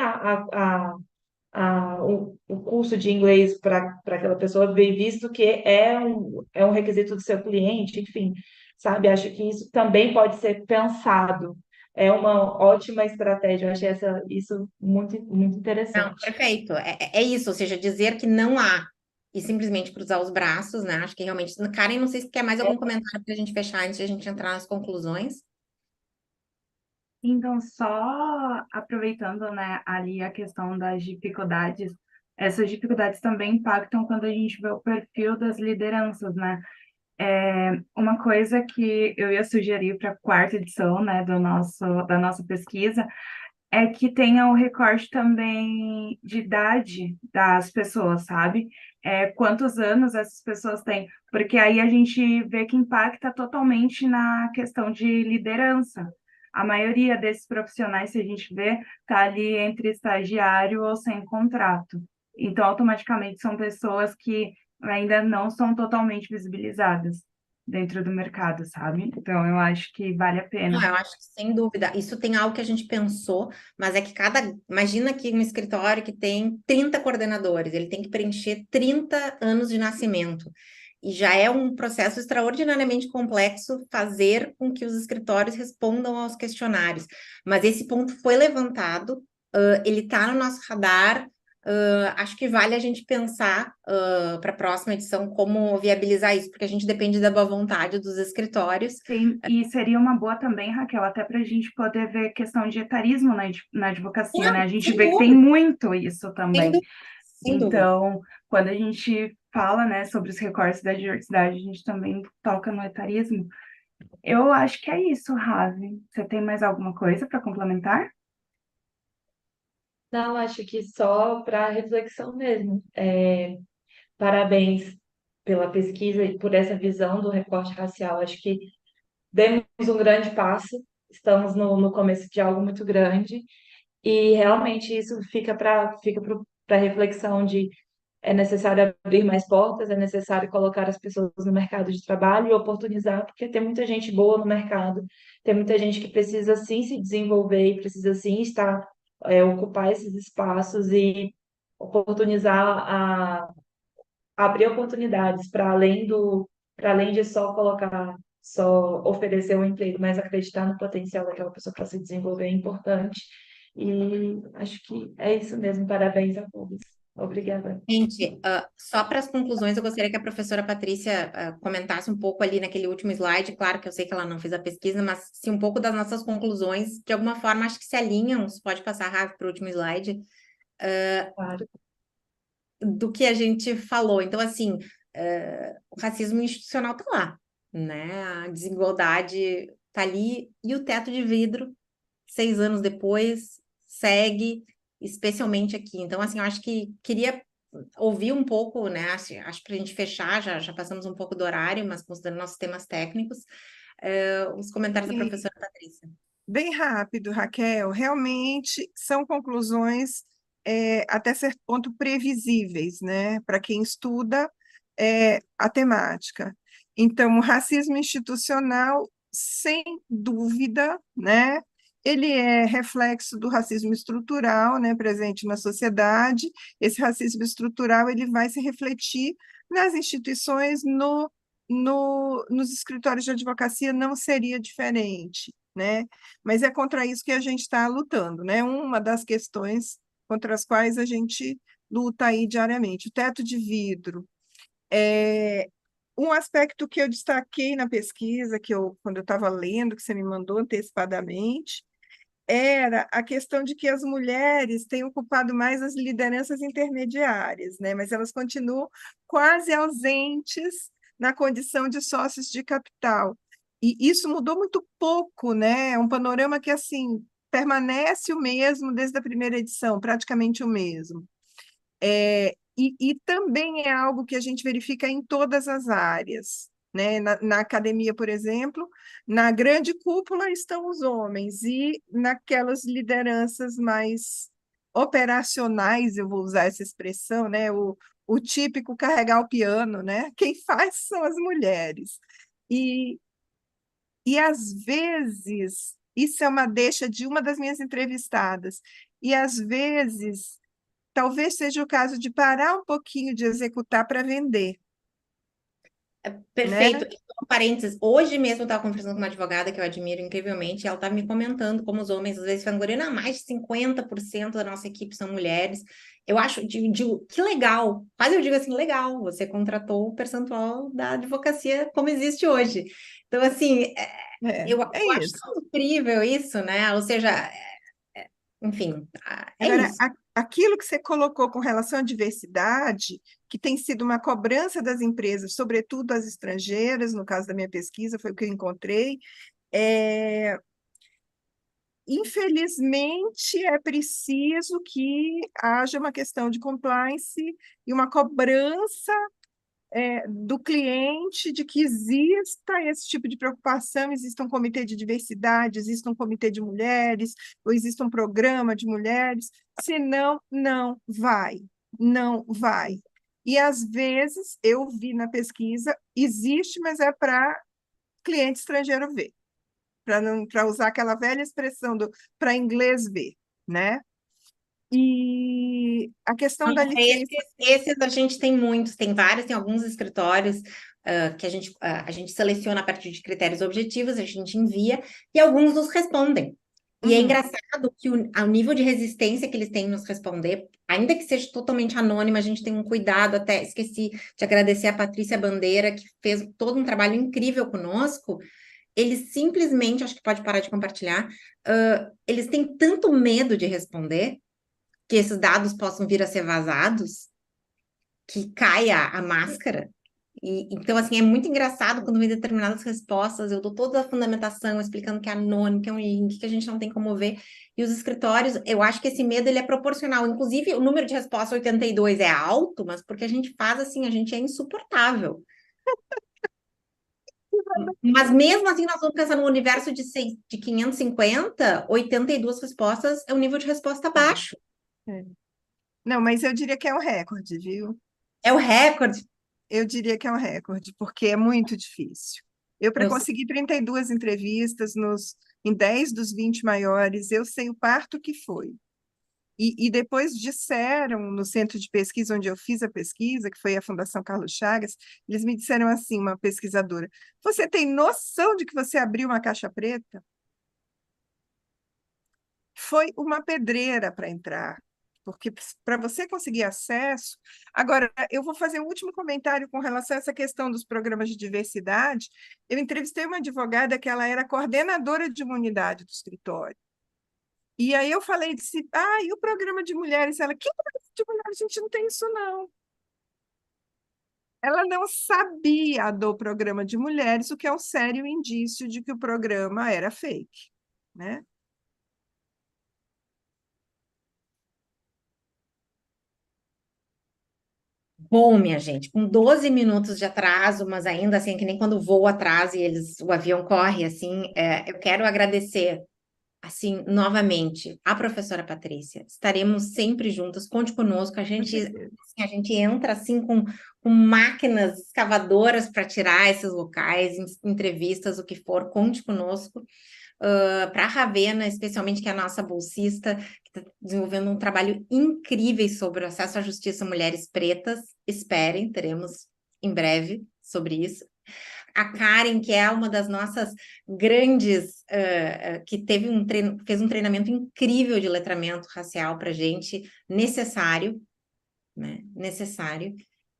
o curso de inglês para aquela pessoa, bem visto que é um requisito do seu cliente, enfim, sabe? Acho que isso também pode ser pensado. É uma ótima estratégia. Eu achei isso muito, muito Não, interessante. perfeito. É isso, ou seja, dizer que não há e simplesmente cruzar os braços, né? Acho que realmente. Karen, não sei se quer mais algum comentário para a gente fechar antes de a gente entrar nas conclusões. Então, só aproveitando, né, ali a questão das dificuldades, essas dificuldades também impactam quando a gente vê o perfil das lideranças, né? Uma coisa que eu ia sugerir para a quarta edição, né, da nossa pesquisa, é que tenha o recorte também de idade das pessoas, sabe? Quantos anos essas pessoas têm, porque aí a gente vê que impacta totalmente na questão de liderança. A maioria desses profissionais, se a gente vê, está ali entre estagiário ou sem contrato. Então, automaticamente, são pessoas que ainda não são totalmente visibilizadas dentro do mercado, sabe? Então, eu acho que vale a Não, pena. eu acho que sem dúvida. Isso tem algo que a gente pensou, mas é que Imagina que um escritório que tem 30 coordenadores, ele tem que preencher 30 anos de nascimento. E já é um processo extraordinariamente complexo fazer com que os escritórios respondam aos questionários. Mas esse ponto foi levantado, ele está no nosso radar. Acho que vale a gente pensar para a próxima edição como viabilizar isso, porque a gente depende da boa vontade dos escritórios. Sim, e seria uma boa também, Raquel, até para a gente poder ver questão de etarismo na advocacia, né? A gente Sem vê que tem dúvida, muito isso sem também. dúvida, sem dúvida. Então, quando a gente fala, né, sobre os recortes da diversidade, a gente também toca no etarismo. Eu acho que é isso, Ravi. Você tem mais alguma coisa para complementar? Não, acho que só para reflexão mesmo. Parabéns pela pesquisa e por essa visão do recorte racial. Acho que demos um grande passo, estamos no começo de algo muito grande, e realmente isso fica para reflexão de é necessário abrir mais portas, é necessário colocar as pessoas no mercado de trabalho e oportunizar, porque tem muita gente boa no mercado, tem muita gente que precisa sim se desenvolver e precisa sim ocupar esses espaços e oportunizar abrir oportunidades para além de só oferecer um emprego, mas acreditar no potencial daquela pessoa para se desenvolver é importante. E acho que é isso mesmo. Parabéns a todos. Obrigada. Gente, só para as conclusões, eu gostaria que a professora Patrícia comentasse um pouco ali naquele último slide. Claro que eu sei que ela não fez a pesquisa, mas se um pouco das nossas conclusões, de alguma forma, acho que se alinham. Você pode passar rápido para o último slide, Claro. do que a gente falou. Então, assim, o racismo institucional está lá, né? A desigualdade está ali e o teto de vidro, 6 anos depois, segue, especialmente aqui. Então, assim, eu acho que queria ouvir um pouco, né? Acho para a gente fechar, já passamos um pouco do horário, mas considerando nossos temas técnicos, os comentários da E professora Patrícia. bem rápido, Raquel, realmente são conclusões até certo ponto previsíveis, né, para quem estuda a temática. Então, o racismo institucional, sem dúvida, né, ele é reflexo do racismo estrutural, né, presente na sociedade. Esse racismo estrutural ele vai se refletir nas instituições, nos escritórios de advocacia não seria diferente, né? Mas é contra isso que a gente está lutando, né? Uma das questões contra as quais a gente luta aí diariamente. O teto de vidro. É, um aspecto que eu destaquei na pesquisa, quando eu estava lendo, que você me mandou antecipadamente, era a questão de que as mulheres têm ocupado mais as lideranças intermediárias, né? Mas elas continuam quase ausentes na condição de sócios de capital. E isso mudou muito pouco, né? É um panorama que, assim, permanece o mesmo desde a primeira edição, praticamente o mesmo. E também é algo que a gente verifica em todas as áreas, né? Na academia, por exemplo, na grande cúpula estão os homens, e naquelas lideranças mais operacionais, eu vou usar essa expressão, né? O típico carregar o piano, né? Quem faz são as mulheres. E, e às vezes, isso é uma deixa de uma das minhas entrevistadas, e às vezes talvez seja o caso de parar um pouquinho de executar para vender, né? Perfeito. Então, um parênteses, hoje mesmo eu estava conversando com uma advogada que eu admiro incrivelmente, e ela estava me comentando como os homens às vezes fangoriam, mais de 50% da nossa equipe são mulheres. Eu acho, que legal, quase eu digo assim, legal, você contratou o percentual da advocacia como existe hoje. Então, assim, eu É acho isso. tão incrível isso, né? Ou seja, enfim, é Agora, isso. aquilo que você colocou com relação à diversidade, que tem sido uma cobrança das empresas, sobretudo as estrangeiras, no caso da minha pesquisa, foi o que eu encontrei, é, infelizmente, é preciso que haja uma questão de compliance e uma cobrança do cliente de que exista esse tipo de preocupação, exista um comitê de diversidade, exista um comitê de mulheres, ou exista um programa de mulheres, senão não vai, não vai. E às vezes eu vi na pesquisa, existe, mas é para cliente estrangeiro ver, para usar aquela velha expressão do para inglês ver, né? E a questão da licença. Esses a gente tem muitos, tem vários, tem alguns escritórios que a gente seleciona a partir de critérios objetivos, a gente envia, e alguns nos respondem. E é Uhum. engraçado que o nível de resistência que eles têm em nos responder, ainda que seja totalmente anônimo, a gente tem um cuidado, até esqueci de agradecer a Patrícia Bandeira, que fez todo um trabalho incrível conosco. Eles simplesmente, acho que pode parar de compartilhar, eles têm tanto medo de responder que esses dados possam vir a ser vazados, que caia a máscara. Então, assim, é muito engraçado quando vem determinadas respostas, eu dou toda a fundamentação, explicando que é anônimo, que é um link, que a gente não tem como ver. E os escritórios, eu acho que esse medo, ele é proporcional. Inclusive, o número de respostas 82 é alto, mas porque a gente faz assim, a gente é insuportável. Mas mesmo assim, nós vamos pensar no universo de 550, 82 respostas é um nível de resposta baixo. É. Não, mas eu diria que é um recorde, viu? É o recorde. Eu diria que é um recorde, porque é muito difícil. Eu, para Eu conseguir 32 entrevistas em 10 dos 20 maiores, eu sei o parto que foi. E depois disseram, no centro de pesquisa onde eu fiz a pesquisa, que foi a Fundação Carlos Chagas, eles me disseram assim, uma pesquisadora, você tem noção de que você abriu uma caixa preta? Foi uma pedreira para entrar. porque para você conseguir acesso. Agora, eu vou fazer o último comentário com relação a essa questão dos programas de diversidade. Eu entrevistei uma advogada que ela era coordenadora de uma unidade do escritório. E aí eu falei, disse, e o programa de mulheres? Ela, que programa de mulheres? A gente não tem isso, não. Ela não sabia do programa de mulheres, o que é um sério indício de que o programa era fake, né? Bom, minha gente, com 12 minutos de atraso, mas ainda assim, que nem quando o voo atrasa e o avião corre, assim, eu quero agradecer, assim, novamente, a professora Patrícia. Estaremos sempre juntas, conte conosco. A gente entra, assim, com máquinas escavadoras para tirar esses locais, entrevistas, o que for, conte conosco. Para a Ravena, especialmente, que é a nossa bolsista, que está desenvolvendo um trabalho incrível sobre o acesso à justiça a mulheres pretas. Esperem, teremos em breve sobre isso. A Karen, que é uma das nossas grandes, que fez um treinamento incrível de letramento racial para a gente, necessário, né? Necessário.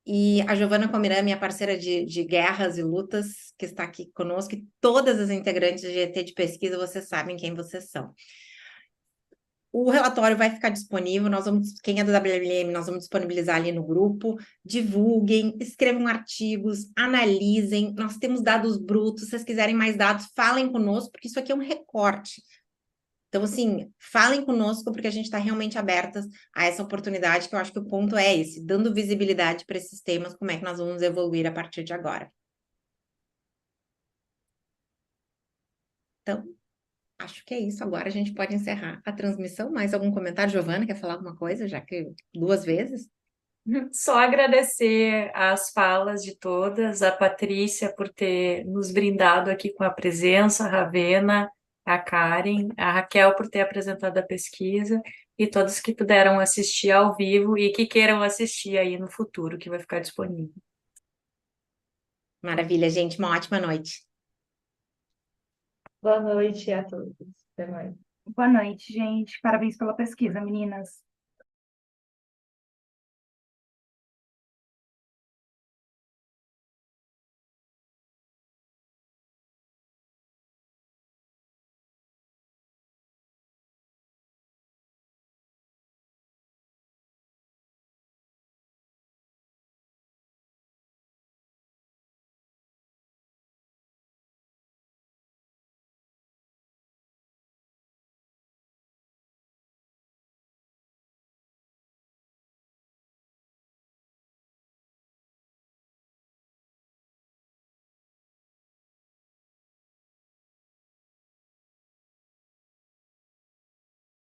E a Giovana Comirã, minha parceira de guerras e lutas, que está aqui conosco, e todas as integrantes do GT de pesquisa, vocês sabem quem vocês são. O relatório vai ficar disponível, quem é do WLM, nós vamos disponibilizar ali no grupo, divulguem, escrevam artigos, analisem, nós temos dados brutos, se vocês quiserem mais dados, falem conosco, porque isso aqui é um recorte. Então, assim, falem conosco, porque a gente está realmente abertas a essa oportunidade, que eu acho que o ponto é esse, dando visibilidade para esses temas, como é que nós vamos evoluir a partir de agora. Então, acho que é isso. Agora a gente pode encerrar a transmissão. Mais algum comentário? Giovana, quer falar alguma coisa, já que 2 vezes? Só agradecer as falas de todas, a Patrícia por ter nos brindado aqui com a presença, a Ravena, a Karen, a Raquel por ter apresentado a pesquisa e todos que puderam assistir ao vivo e que queiram assistir aí no futuro, que vai ficar disponível. Maravilha, gente. Uma ótima noite. Boa noite a todos. Até mais. Boa noite, gente. Parabéns pela pesquisa, meninas.